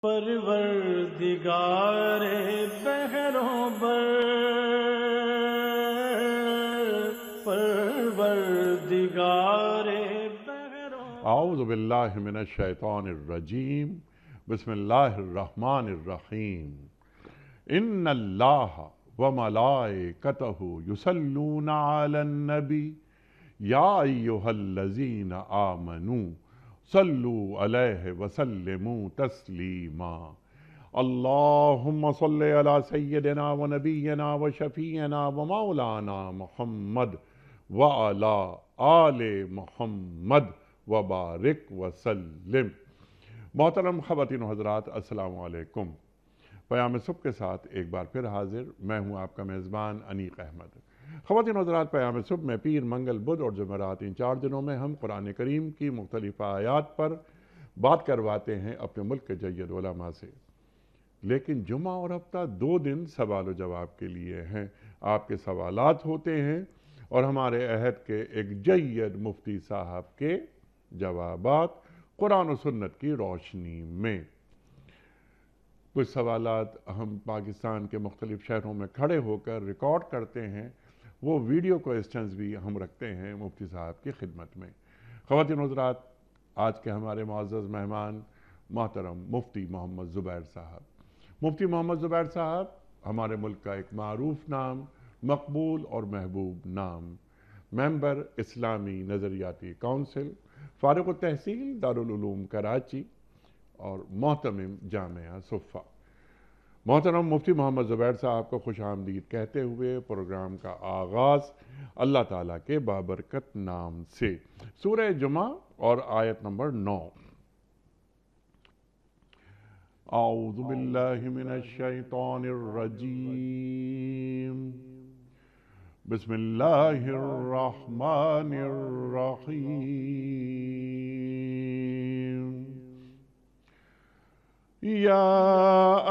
پروردگار بحروں بر، پروردگار بحروں۔ اعوذ باللہ من الشیطان الرجیم، بسم اللہ الرحمن الرحیم۔ ان اللہ وملائکتہ یصلون علی النبی یا ایہا الذین آمنوا صلوا علیہ وسلموا تسلیما۔ اللہم صل علی سیدنا و نبینا و شفیعنا و مولانا محمد وعلی آل محمد وبارک وسلم۔ محترم خواتین و حضرات، السلام علیکم۔ پیام صبح کے ساتھ ایک بار پھر حاضر میں ہوں آپ کا میزبان انیق احمد۔ خواتین و حضرات، پیام صبح میں پیر، منگل، بدھ اور جمعرات ان 4 دنوں میں ہم قرآن کریم کی مختلف آیات پر بات کرواتے ہیں اپنے ملک کے جید علماء سے، لیکن جمعہ اور ہفتہ 2 دن سوال و جواب کے لیے ہیں۔ آپ کے سوالات ہوتے ہیں اور ہمارے عہد کے ایک جید مفتی صاحب کے جوابات قرآن و سنت کی روشنی میں۔ کچھ سوالات ہم پاکستان کے مختلف شہروں میں کھڑے ہو کر ریکارڈ کرتے ہیں، وہ ویڈیو کوئسچنز بھی ہم رکھتے ہیں مفتی صاحب کی خدمت میں۔ خواتین و حضرات، آج کے ہمارے معزز مہمان محترم مفتی محمد زبیر صاحب۔ مفتی محمد زبیر صاحب ہمارے ملک کا ایک معروف نام، مقبول اور محبوب نام، ممبر اسلامی نظریاتی کونسل، فارغ التحصیل دارالعلوم کراچی اور محتمم جامعہ صفہ۔ محترم مفتی محمد زبیر صاحب کو خوش آمدید کہتے ہوئے پروگرام کا آغاز اللہ تعالیٰ کے بابرکت نام سے۔ سورہ جمعہ اور آیت نمبر 9۔ اعوذ باللہ من الشیطان الرجیم، بسم اللہ الرحمن الرحیم۔ یا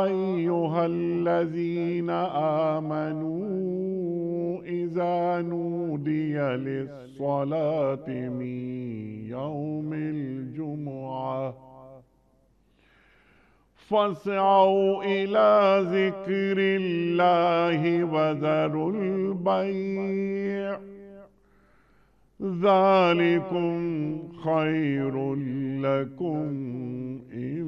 ایہا الذین آمنوا اذا نودی للصلاة من یوم الجمعہ فاسعوا إلى ذكر الله وذروا البيع ذلكم خير لكم إن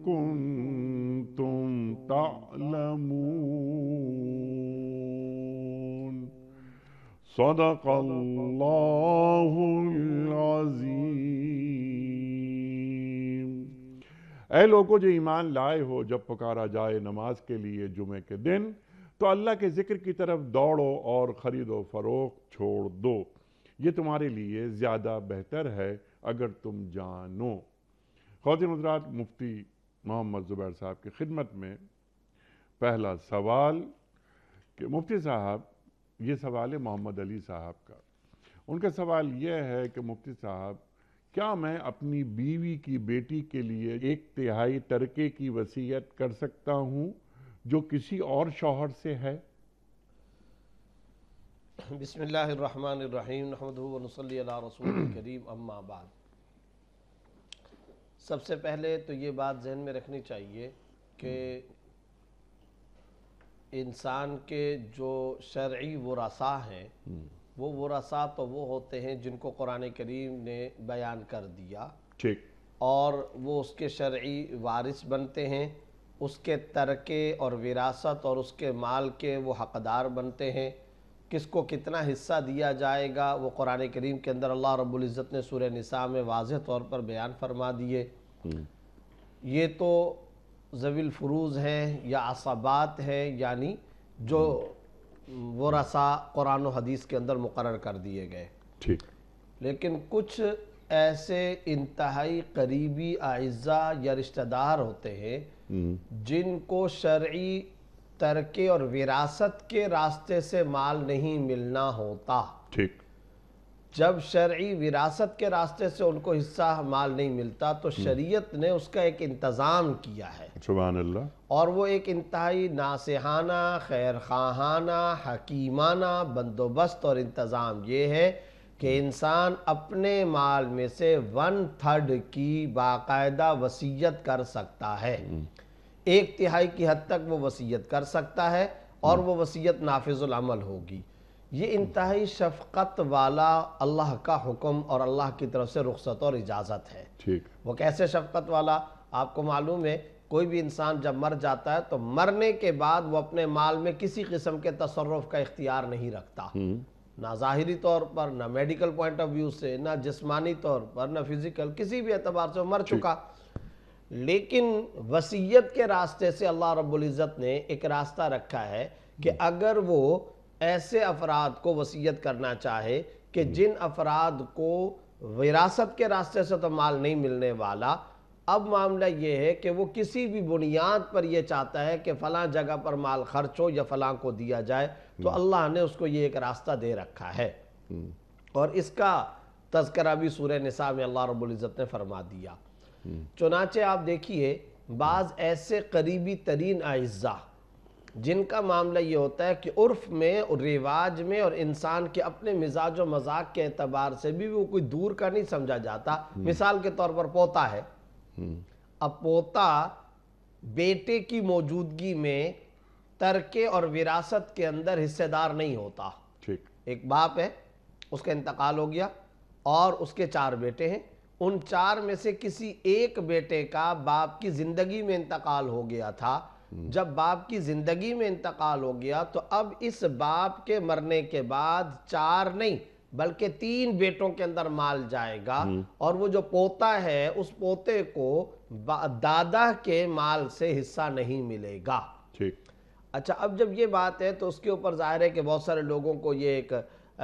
كنتم تعلمون۔ صدق اللہ العظیم۔ اے لوگوں جو ایمان لائے ہو، جب پکارا جائے نماز کے لیے جمعے کے دن تو اللہ کے ذکر کی طرف دوڑو اور خرید و فروخت چھوڑ دو، یہ تمہارے لیے زیادہ بہتر ہے اگر تم جانو۔ خواتین حضرات، مفتی محمد زبیر صاحب کی خدمت میں پہلا سوال کہ مفتی صاحب، یہ سوال ہے محمد علی صاحب کا۔ ان کا سوال یہ ہے کہ مفتی صاحب، کیا میں اپنی بیوی کی بیٹی کے لیے 1/3 ترکے کی وصیت کر سکتا ہوں جو کسی اور شوہر سے ہے؟ بسم اللہ الرحمن الرحیم، نحمدہ و نصلی علی رسول الکریم، اما بعد۔ سب سے پہلے تو یہ بات ذہن میں رکھنی چاہیے کہ انسان کے جو شرعی ورثاء ہیں، وہ ورثاء تو وہ ہوتے ہیں جن کو قرآن کریم نے بیان کر دیا، ٹھیک، اور وہ اس کے شرعی وارث بنتے ہیں، اس کے ترکے اور وراثت اور اس کے مال کے وہ حقدار بنتے ہیں۔ کس کو کتنا حصہ دیا جائے گا وہ قرآن کریم کے اندر اللہ رب العزت نے سورہ نساء میں واضح طور پر بیان فرما دیے۔ یہ تو ذوی الفروض ہیں یا عصبات ہیں، یعنی جو ورثاء قرآن و حدیث کے اندر مقرر کر دیے گئے۔ ٹھیک، لیکن کچھ ایسے انتہائی قریبی اعزاء یا رشتہ دار ہوتے ہیں جن کو شرعی ترکے اور وراثت کے راستے سے مال نہیں ملنا ہوتا۔ ٹھیک، جب شرعی وراثت کے راستے سے ان کو حصہ مال نہیں ملتا تو شریعت نے اس کا ایک انتظام کیا ہے، سبحان اللہ، اور وہ ایک انتہائی ناصحانہ، خیر خواہانہ، حکیمانہ بندوبست اور انتظام یہ ہے کہ انسان اپنے مال میں سے 1/3 کی باقاعدہ وصیت کر سکتا ہے، 1/3 کی حد تک وہ وصیت کر سکتا ہے اور وہ وصیت نافذ العمل ہوگی۔ یہ انتہائی شفقت والا اللہ کا حکم اور اللہ کی طرف سے رخصت اور اجازت ہے۔ ٹھیک، وہ کیسے شفقت والا؟ آپ کو معلوم ہے کوئی بھی انسان جب مر جاتا ہے تو مرنے کے بعد وہ اپنے مال میں کسی قسم کے تصرف کا اختیار نہیں رکھتا، نہ ظاہری طور پر، نہ میڈیکل پوائنٹ آف ویو سے، نہ جسمانی طور پر، نہ فزیکل، کسی بھی اعتبار سے وہ مر چکا۔ لیکن وصیت کے راستے سے اللہ رب العزت نے ایک راستہ رکھا ہے کہ اگر وہ ایسے افراد کو وصیت کرنا چاہے کہ جن افراد کو وراثت کے راستے سے تو مال نہیں ملنے والا، اب معاملہ یہ ہے کہ وہ کسی بھی بنیاد پر یہ چاہتا ہے کہ فلاں جگہ پر مال خرچ ہو یا فلاں کو دیا جائے، تو اللہ نے اس کو یہ ایک راستہ دے رکھا ہے، اور اس کا تذکرہ بھی سورہ نساء میں اللہ رب العزت نے فرما دیا۔ چنانچہ آپ دیکھیے بعض ایسے قریبی ترین اعزاء جن کا معاملہ یہ ہوتا ہے کہ عرف میں اور رواج میں اور انسان کے اپنے مزاج و مذاق کے اعتبار سے بھی وہ کوئی دور کا نہیں سمجھا جاتا۔ مثال کے طور پر پوتا ہے، اب پوتا بیٹے کی موجودگی میں ترکے اور وراثت کے اندر حصے دار نہیں ہوتا۔ ایک باپ ہے، اس کا انتقال ہو گیا اور اس کے 4 بیٹے ہیں، ان 4 میں سے کسی ایک بیٹے کا باپ کی زندگی میں انتقال ہو گیا تھا۔ جب باپ کی زندگی میں انتقال ہو گیا تو اب اس باپ کے مرنے کے بعد 4 نہیں بلکہ 3 بیٹوں کے اندر مال جائے گا، اور وہ جو پوتا ہے اس پوتے کو دادا کے مال سے حصہ نہیں ملے گا۔ اچھا، اب جب یہ بات ہے تو اس کے اوپر ظاہر ہے کہ بہت سارے لوگوں کو یہ ایک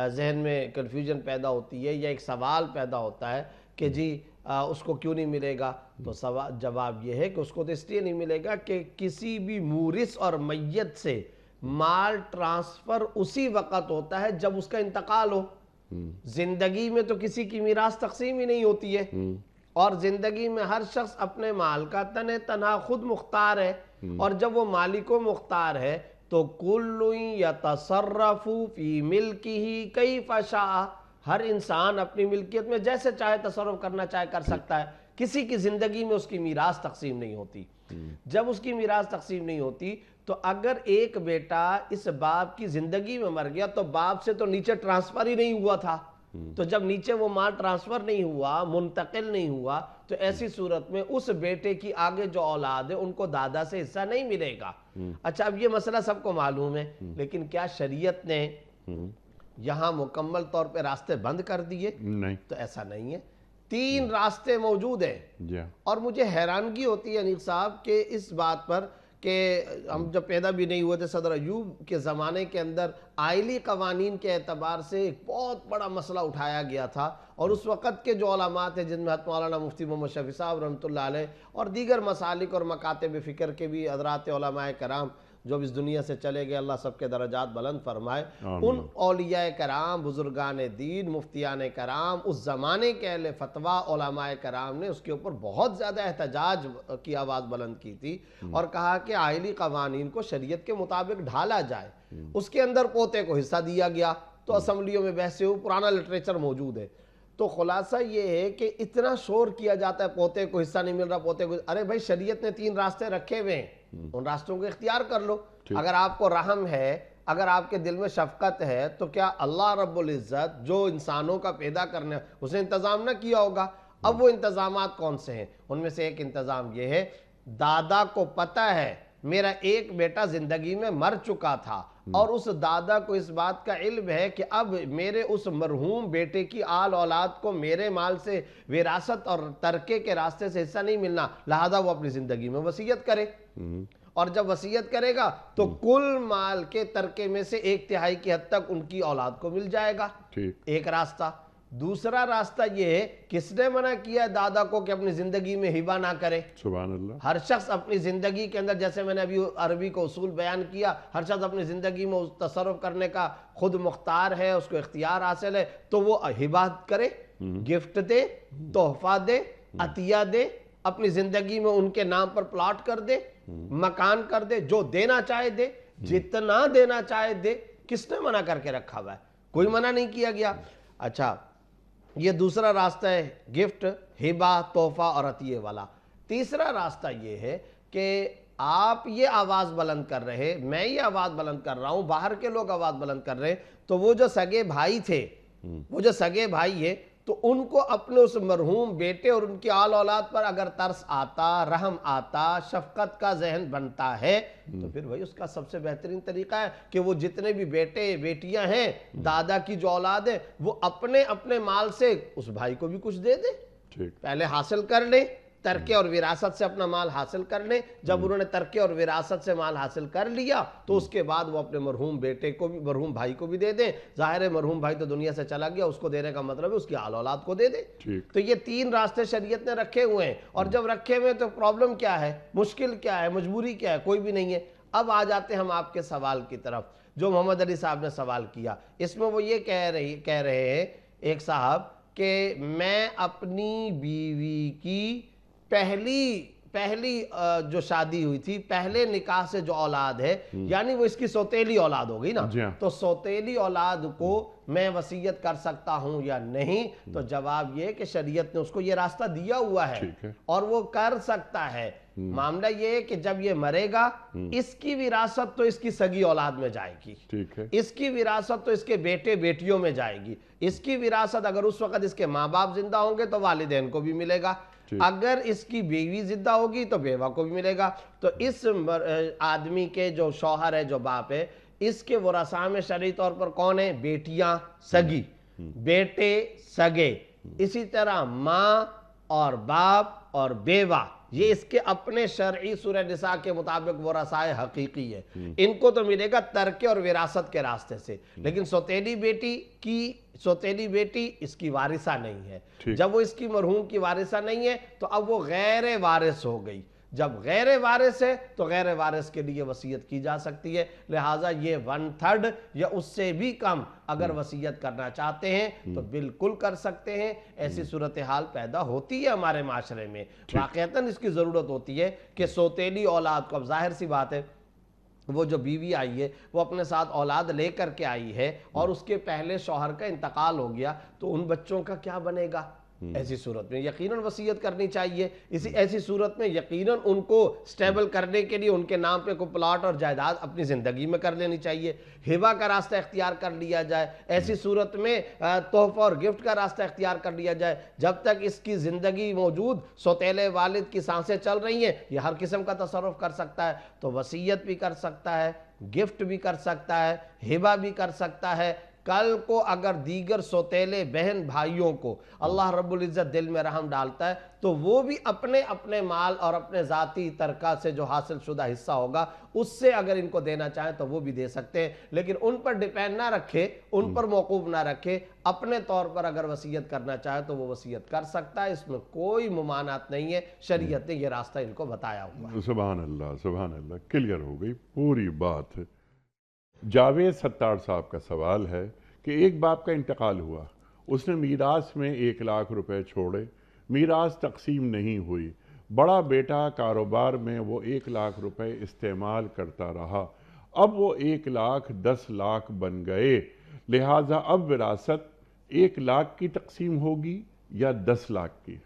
ذہن میں کنفیوژن پیدا ہوتی ہے یا ایک سوال پیدا ہوتا ہے کہ جی اس کو کیوں نہیں ملے گا؟ تو جواب یہ ہے کہ اس کو تو اس لیے نہیں ملے گا کہ کسی بھی مورث اور میت سے مال ٹرانسفر اسی وقت ہوتا ہے جب اس کا انتقال ہو۔ زندگی میں تو کسی کی میراث تقسیم ہی نہیں ہوتی ہے، اور زندگی میں ہر شخص اپنے مال کا تنہا خود مختار ہے، اور جب وہ مالک و مختار ہے تو کل یتصرف فی ملکہ کیف شاء، ہر انسان اپنی ملکیت میں جیسے چاہے تصرف کرنا چاہے کر سکتا ہے، کسی کی زندگی میں اس کی میراث تقسیم نہیں ہوتی۔ جب اس کی میراث تقسیم نہیں ہوتی تو اگر ایک بیٹا اس باپ کی زندگی میں مر گیا تو باپ سے تو نیچے ٹرانسفر ہی نہیں ہوا تھا، تو جب نیچے وہ مال ٹرانسفر نہیں ہوا، منتقل نہیں ہوا، تو ایسی صورت میں اس بیٹے کی آگے جو اولاد ہے ان کو دادا سے حصہ نہیں ملے گا۔ اچھا، اب یہ مسئلہ سب کو معلوم ہے، لیکن کیا شریعت نے یہاں مکمل طور پہ راستے بند کر دیے؟ نہیں، تو ایسا نہیں ہے، 3 راستے موجود ہیں۔ اور مجھے حیرانگی ہوتی ہے انیق صاحب کہ اس بات پر کہ ہم جب پیدا بھی نہیں ہوئے تھے، صدر ایوب کے زمانے کے اندر آئلی قوانین کے اعتبار سے ایک بہت بڑا مسئلہ اٹھایا گیا تھا، اور اس وقت کے جو علماء تھے جن میں مولانا مفتی محمد شفیع صاحب رحمۃ اللہ علیہ اور دیگر مسالک اور مکاتب فکر کے بھی حضرات علماء کرام جو اس دنیا سے چلے گئے، اللہ سب کے درجات بلند فرمائے، ان اولیاء کرام، بزرگان دین، مفتیان کرام، اس زمانے کے اہل فتویٰ علماء کرام نے اس کے اوپر بہت زیادہ احتجاج کی آواز بلند کی تھی، اور کہا کہ آئلی قوانین کو شریعت کے مطابق ڈھالا جائے۔ اس کے اندر پوتے کو حصہ دیا گیا، تو اسمبلیوں میں بحثیں ہوئی، پرانا لٹریچر موجود ہے۔ تو خلاصہ یہ ہے کہ اتنا شور کیا جاتا ہے پوتے کو حصہ نہیں مل رہا، پوتے کو، ارے بھائی شریعت نے 3 راستے رکھے ہوئے ہیں، ان راستوں کو اختیار کر لو۔ اگر آپ کو رحم ہے، اگر آپ کے دل میں شفقت ہے، تو کیا اللہ رب العزت جو انسانوں کا پیدا کرنے اس نے انتظام نہ کیا ہوگا؟ اب وہ انتظامات کون سے ہیں؟ ان میں سے ایک انتظام یہ ہے، دادا کو پتہ ہے میرا ایک بیٹا زندگی میں مر چکا تھا، اور اس دادا کو اس بات کا علم ہے کہ اب میرے اس مرحوم بیٹے کی آل اولاد کو میرے مال سے وراثت اور ترکے کے راستے سے حصہ نہیں ملنا، لہذا وہ اپنی زندگی میں وصیت کرے، اور جب وصیت کرے گا تو کل مال کے ترکے میں سے 1/3 کی حد تک ان کی اولاد کو مل جائے گا۔ ایک راستہ۔ دوسرا راستہ یہ ہے، کس نے منع کیا دادا کو کہ اپنی زندگی میں ہبہ نہ کرے؟ سبحان اللہ۔ ہر شخص اپنی زندگی کے اندر، جیسے میں نے ابھی عربی کو اصول بیان کیا، ہر شخص اپنی زندگی میں تصرف کرنے کا خود مختار ہے، اس کو اختیار حاصل ہے، تو وہ ہبہ کرے، گفٹ دے، تحفہ دے، عطیہ دے، اپنی زندگی میں ان کے نام پر پلاٹ کر دے، مکان کر دے، جو دینا چاہے دے، جتنا دینا چاہے دے۔ کس نے منع کر کے رکھا ہوا ہے؟ کوئی منع نہیں کیا گیا۔ اچھا، یہ دوسرا راستہ ہے گفٹ، ہبہ، تحفہ اور عطیے والا۔ تیسرا راستہ یہ ہے کہ آپ یہ آواز بلند کر رہے، میں یہ آواز بلند کر رہا ہوں، باہر کے لوگ آواز بلند کر رہے، تو وہ جو سگے بھائی تھے، وہ جو سگے بھائی ہے، تو ان کو اپنے اس مرحوم بیٹے اور ان کی آل اولاد پر اگر ترس آتا، رحم آتا، شفقت کا ذہن بنتا ہے، تو پھر وہی اس کا سب سے بہترین طریقہ ہے کہ وہ جتنے بھی بیٹے بیٹیاں ہیں، دادا کی جو اولاد ہے، وہ اپنے اپنے مال سے اس بھائی کو بھی کچھ دے دیں، ٹھیک، پہلے حاصل کر لیں، ترکے اور وراثت سے اپنا مال حاصل کر لیں۔ جب انہوں نے ترکے اور وراثت سے مال حاصل کر لیا تو اس کے بعد وہ اپنے مرحوم بیٹے کو بھی، مرحوم بھائی کو بھی دے دیں۔ ظاہر ہے مرحوم بھائی تو دنیا سے چلا گیا، اس کو دینے کا مطلب ہے اس کی آل اولاد کو دے دیں۔ ٹھیک، تو یہ تین راستے شریعت نے رکھے ہوئے ہیں، اور جب رکھے ہوئے تو پرابلم کیا ہے، مشکل کیا ہے، مجبوری کیا ہے؟ کوئی بھی نہیں ہے۔ اب آ جاتے ہیں ہم آپ کے سوال کی طرف جو محمد علی صاحب نے سوال کیا۔ اس میں وہ یہ کہہ رہے ہیں ایک صاحب کہ میں اپنی بیوی کی پہلی جو شادی ہوئی تھی، پہلے نکاح سے جو اولاد ہے، یعنی وہ اس کی سوتیلی اولاد ہو گئی نا، تو سوتیلی اولاد کو میں وصیت کر سکتا ہوں یا نہیں؟ تو جواب یہ کہ شریعت نے اس کو یہ راستہ دیا ہوا ہے اور وہ کر سکتا ہے۔ معاملہ یہ ہے کہ جب یہ مرے گا، اس کی وراثت تو اس کی سگی اولاد میں جائے گی، اس کی وراثت تو اس کے بیٹے بیٹیوں میں جائے گی، اس کی وراثت اگر اس وقت اس کے ماں باپ زندہ ہوں گے تو والدین کو بھی ملے گا، اگر اس کی بیوی زندہ ہوگی تو بیوہ کو بھی ملے گا۔ تو اس آدمی کے جو شوہر ہے، جو باپ ہے، اس کے ورثاء میں شرعی طور پر کون ہے؟ بیٹیاں سگی، بیٹے سگے، اسی طرح ماں اور باپ اور بیوہ، یہ اس کے اپنے شرعی سورہ نساء کے مطابق ورثاء حقیقی ہے، ان کو تو ملے گا ترکے اور وراثت کے راستے سے، لیکن سوتیلی بیٹی اس کی وارثہ نہیں ہے۔ جب وہ اس کی مرحوم کی وارثہ نہیں ہے تو اب وہ غیر وارث ہو گئی۔ جب غیر وارث ہے تو غیر وارث کے لیے وصیت کی جا سکتی ہے، لہٰذا یہ 1/3 یا اس سے بھی کم اگر وصیت کرنا چاہتے ہیں تو بالکل کر سکتے ہیں۔ ایسی صورتحال پیدا ہوتی ہے ہمارے معاشرے میں، واقعتاً اس کی ضرورت ہوتی ہے کہ سوتیلی اولاد کو، اب ظاہر سی بات ہے وہ جو بیوی آئی ہے وہ اپنے ساتھ اولاد لے کر کے آئی ہے اور اس کے پہلے شوہر کا انتقال ہو گیا، تو ان بچوں کا کیا بنے گا؟ ایسی صورت میں یقیناً وصیت کرنی چاہیے۔ ایسی صورت میں یقیناً ان کو سٹیبل کرنے کے لیے ان کے نام پہ کوئی پلاٹ اور جائیداد اپنی زندگی میں کر لینی چاہیے، ہبہ کا راستہ اختیار کر لیا جائے، ایسی صورت میں تحفہ اور گفٹ کا راستہ اختیار کر لیا جائے۔ جب تک اس کی زندگی موجود، سوتیلے والد کی سانسیں چل رہی ہیں، یہ ہر قسم کا تصرف کر سکتا ہے، تو وصیت بھی کر سکتا ہے، گفٹ بھی کر سکتا ہے، ہبہ بھی کر سکتا ہے۔ کل کو اگر دیگر سوتیلے بہن بھائیوں کو اللہ رب العزت دل میں رحم ڈالتا ہے تو وہ بھی اپنے اپنے مال اور اپنے ذاتی ترکہ سے جو حاصل شدہ حصہ ہوگا اس سے اگر ان کو دینا چاہیں تو وہ بھی دے سکتے ہیں، لیکن ان پر ڈیپینڈ نہ رکھے، ان پر موقوف نہ رکھے، اپنے طور پر اگر وصیت کرنا چاہے تو وہ وصیت کر سکتا ہے، اس میں کوئی ممانعت نہیں ہے، شریعت نے یہ راستہ ان کو بتایا ہوا ہے۔ سبحان اللہ، سبحان اللہ، کلیئر ہو گئی پوری بات۔ جاوید ستار صاحب کا سوال ہے کہ ایک باپ کا انتقال ہوا، اس نے میراث میں 1 لاکھ روپے چھوڑے، میراث تقسیم نہیں ہوئی، بڑا بیٹا کاروبار میں وہ 1 لاکھ روپے استعمال کرتا رہا، اب وہ 1 لاکھ 10 لاکھ بن گئے، لہٰذا اب وراثت 1 لاکھ کی تقسیم ہوگی یا 10 لاکھ کی؟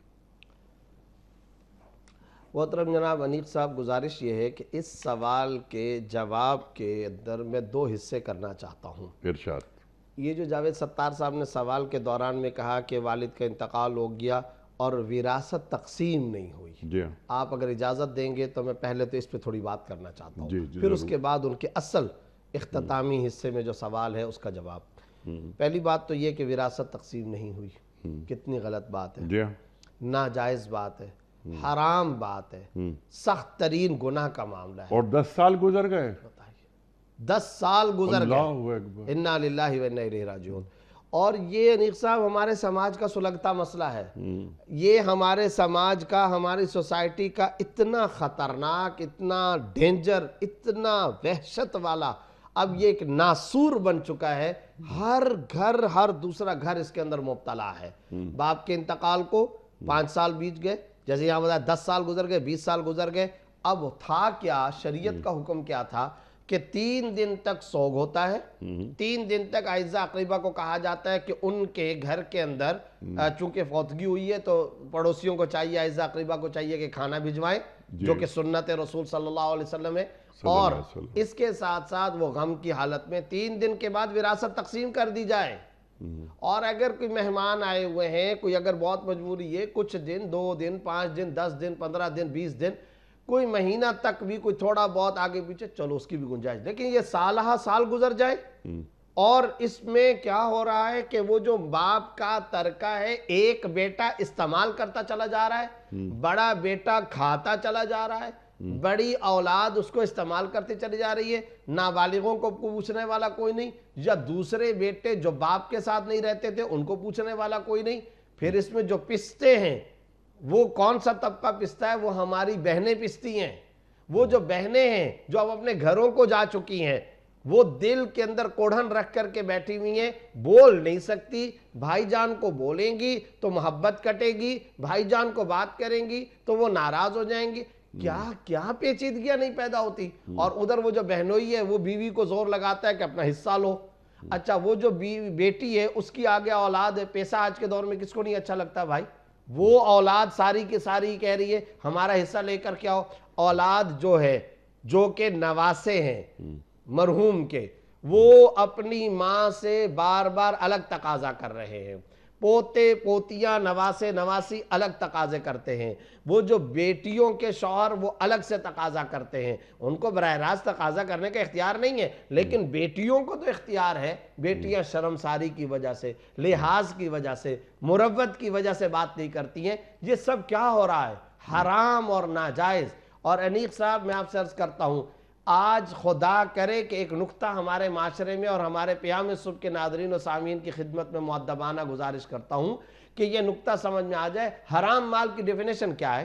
محترم جناب انیق صاحب، گزارش یہ ہے کہ اس سوال کے جواب کے اندر میں 2 حصے کرنا چاہتا ہوں۔ ارشاد۔ یہ جو جاوید ستار صاحب نے سوال کے دوران میں کہا کہ والد کا انتقال ہو گیا اور وراثت تقسیم نہیں ہوئی، جی ہاں، آپ اگر اجازت دیں گے تو میں پہلے تو اس پہ تھوڑی بات کرنا چاہتا ہوں، جی پھر اس کے بعد ان کے اصل اختتامی حصے میں جو سوال ہے اس کا جواب۔ پہلی بات تو یہ کہ وراثت تقسیم نہیں ہوئی، کتنی غلط بات ہے، جی ہاں، ناجائز بات ہے، حرام بات ہے، سخت ترین گناہ کا معاملہ ہے۔ اور 10 سال گزر گئے، 10 سال گزر گئے، اللہ اکبر، انا للہ و انا الیہ راجعون۔ اور یہ انیق صاحب ہمارے سماج کا سلگتا مسئلہ ہے، یہ ہمارے سماج کا، ہماری سوسائٹی کا اتنا خطرناک، اتنا ڈینجر، اتنا وحشت والا، اب یہ ایک ناسور بن چکا ہے، ہر گھر، ہر دوسرا گھر اس کے اندر مبتلا ہے۔ باپ کے انتقال کو 5 سال بیت گئے، جیسے یہاں بتایا 10 سال گزر گئے، 20 سال گزر گئے، اب تھا کیا، شریعت کا حکم کیا تھا کہ 3 دن تک سوگ ہوتا ہے. 3 دن تک اعزاء اقربا کو کہا جاتا ہے کہ ان کے گھر کے اندر چونکہ فوتگی ہوئی ہے تو پڑوسیوں کو چاہیے، اعزاء اقربا کو چاہیے کہ کھانا بھجوائیں، جو کہ سنت رسول صلی اللہ علیہ وسلم ہے. اور اس کے ساتھ ساتھ وہ غم کی حالت میں 3 دن کے بعد وراثت تقسیم کر دی جائے. اور اگر کوئی مہمان آئے ہوئے ہیں، کوئی اگر بہت مجبوری ہے، کچھ دن، 2 دن، 5 دن، 10 دن، 15 دن، 20 دن، کوئی مہینہ تک بھی کوئی تھوڑا بہت آگے پیچھے، چلو اس کی بھی گنجائش. لیکن یہ سالہ سال گزر جائے. اور اس میں کیا ہو رہا ہے کہ وہ جو باپ کا ترکہ ہے، ایک بیٹا استعمال کرتا چلا جا رہا ہے، بڑا بیٹا کھاتا چلا جا رہا ہے، بڑی اولاد اس کو استعمال کرتے چلی جا رہی ہے، نابالغوں کو پوچھنے والا کوئی نہیں، یا دوسرے بیٹے جو باپ کے ساتھ نہیں رہتے تھے ان کو پوچھنے والا کوئی نہیں. پھر اس میں جو پستے ہیں، وہ کون سا طبقہ پستا ہے؟ وہ ہماری بہنیں پستی ہیں. وہ جو بہنیں ہیں جو اب اپنے گھروں کو جا چکی ہیں، وہ دل کے اندر کوڑھن رکھ کر کے بیٹھی ہوئی ہیں، بول نہیں سکتی. بھائی جان کو بولیں گی تو محبت کٹے گی، بھائی جان کو بات کریں گی تو وہ ناراض ہو جائیں گی. کیا پیچیدگیاں نہیں پیدا ہوتی. اور ادھر وہ جو بہنوئی ہے وہ بیوی کو زور لگاتا ہے کہ اپنا حصہ لو. اچھا وہ جو بیٹی ہے اس کی آگے اولاد ہے. پیسہ آج کے دور میں کس کو نہیں اچھا لگتا بھائی؟ وہ اولاد ساری کی ساری کہہ رہی ہے ہمارا حصہ لے کر کے آؤ. اولاد جو ہے، جو کہ نواسے ہیں مرحوم کے، وہ اپنی ماں سے بار بار الگ تقاضا کر رہے ہیں. پوتے پوتیاں، نواسے نواسی الگ تقاضے کرتے ہیں. وہ جو بیٹیوں کے شوہر وہ الگ سے تقاضا کرتے ہیں. ان کو براہ راست تقاضا کرنے کا اختیار نہیں ہے، لیکن بیٹیوں کو تو اختیار ہے. بیٹیاں شرمساری کی وجہ سے، لحاظ کی وجہ سے، مروت کی وجہ سے بات نہیں کرتی ہیں. یہ سب کیا ہو رہا ہے؟ حرام اور ناجائز. اور انیق صاحب میں آپ سے عرض کرتا ہوں، آج خدا کرے کہ ایک نقطہ ہمارے معاشرے میں، اور ہمارے پیام صبح کے ناظرین و سامعین کی خدمت میں مؤدبانہ گزارش کرتا ہوں کہ یہ نقطہ سمجھ میں آ جائے. حرام مال کی ڈیفینیشن کیا ہے؟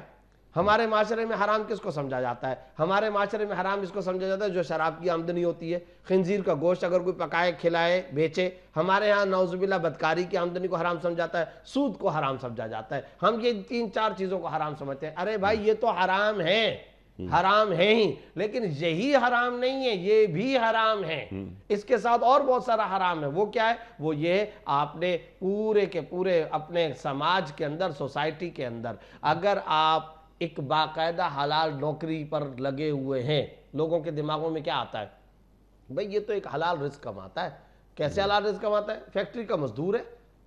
ہمارے معاشرے میں حرام کس کو سمجھا جاتا ہے؟ ہمارے معاشرے میں حرام اس کو سمجھا جاتا ہے جو شراب کی آمدنی ہوتی ہے. خنزیر کا گوشت اگر کوئی پکائے، کھلائے، بیچے. ہمارے ہاں نعوذ باللہ بدکاری کی آمدنی کو حرام سمجھا جاتا ہے. سود کو حرام سمجھا جاتا ہے. ہم یہ 3-4 چیزوں کو حرام سمجھتے ہیں. ارے بھائی یہ تو حرام ہے، حرام ہے ہی، لیکن یہی حرام نہیں ہے، یہ بھی حرام ہے. اس کے ساتھ اور بہت سارا حرام ہے. وہ کیا ہے؟ وہ یہ آپ نے پورے کے پورے اپنے سماج کے اندر، سوسائٹی کے اندر، اگر آپ ایک باقاعدہ حلال نوکری پر لگے ہوئے ہیں، لوگوں کے دماغوں میں کیا آتا ہے؟ بھئی یہ تو ایک حلال رزق کماتا ہے. کیسے حلال رزق کماتا ہے؟ فیکٹری کا مزدور ہے،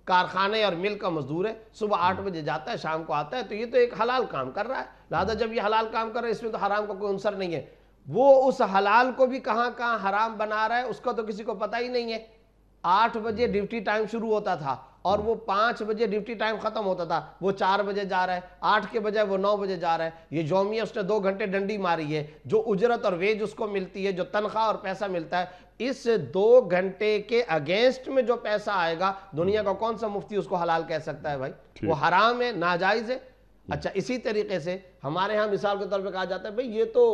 کارخانے اور مل کا مزدور ہے، صبح 8 بجے جاتا ہے، شام کو آتا ہے، تو یہ تو ایک حلال کام کر رہا ہے. لہذا جب یہ حلال کام کر رہا ہے، اس میں تو حرام کا کوئی عنصر نہیں ہے. وہ اس حلال کو بھی کہاں کہاں حرام بنا رہا ہے اس کا تو کسی کو پتہ ہی نہیں ہے. 8 بجے ڈیوٹی ٹائم شروع ہوتا تھا اور وہ 5 بجے ڈیوٹی ٹائم ختم ہوتا تھا. وہ 4 بجے جا رہا ہے، 8 کے بجائے وہ 9 بجے جا رہا ہے. یہ یومیہ اس نے 2 گھنٹے ڈنڈی ماری ہے. جو اجرت اور ویج اس کو ملتی ہے، جو تنخواہ اور پیسہ ملتا ہے، اس 2 گھنٹے کے اگینسٹ میں جو پیسہ آئے گا، دنیا کا کون سا مفتی اس کو حلال کہہ سکتا ہے بھائی؟ وہ حرام ہے، ناجائز ہے. اچھا اسی طریقے سے ہمارے ہاں مثال کے طور پہ کہا جاتا ہے بھئی یہ تو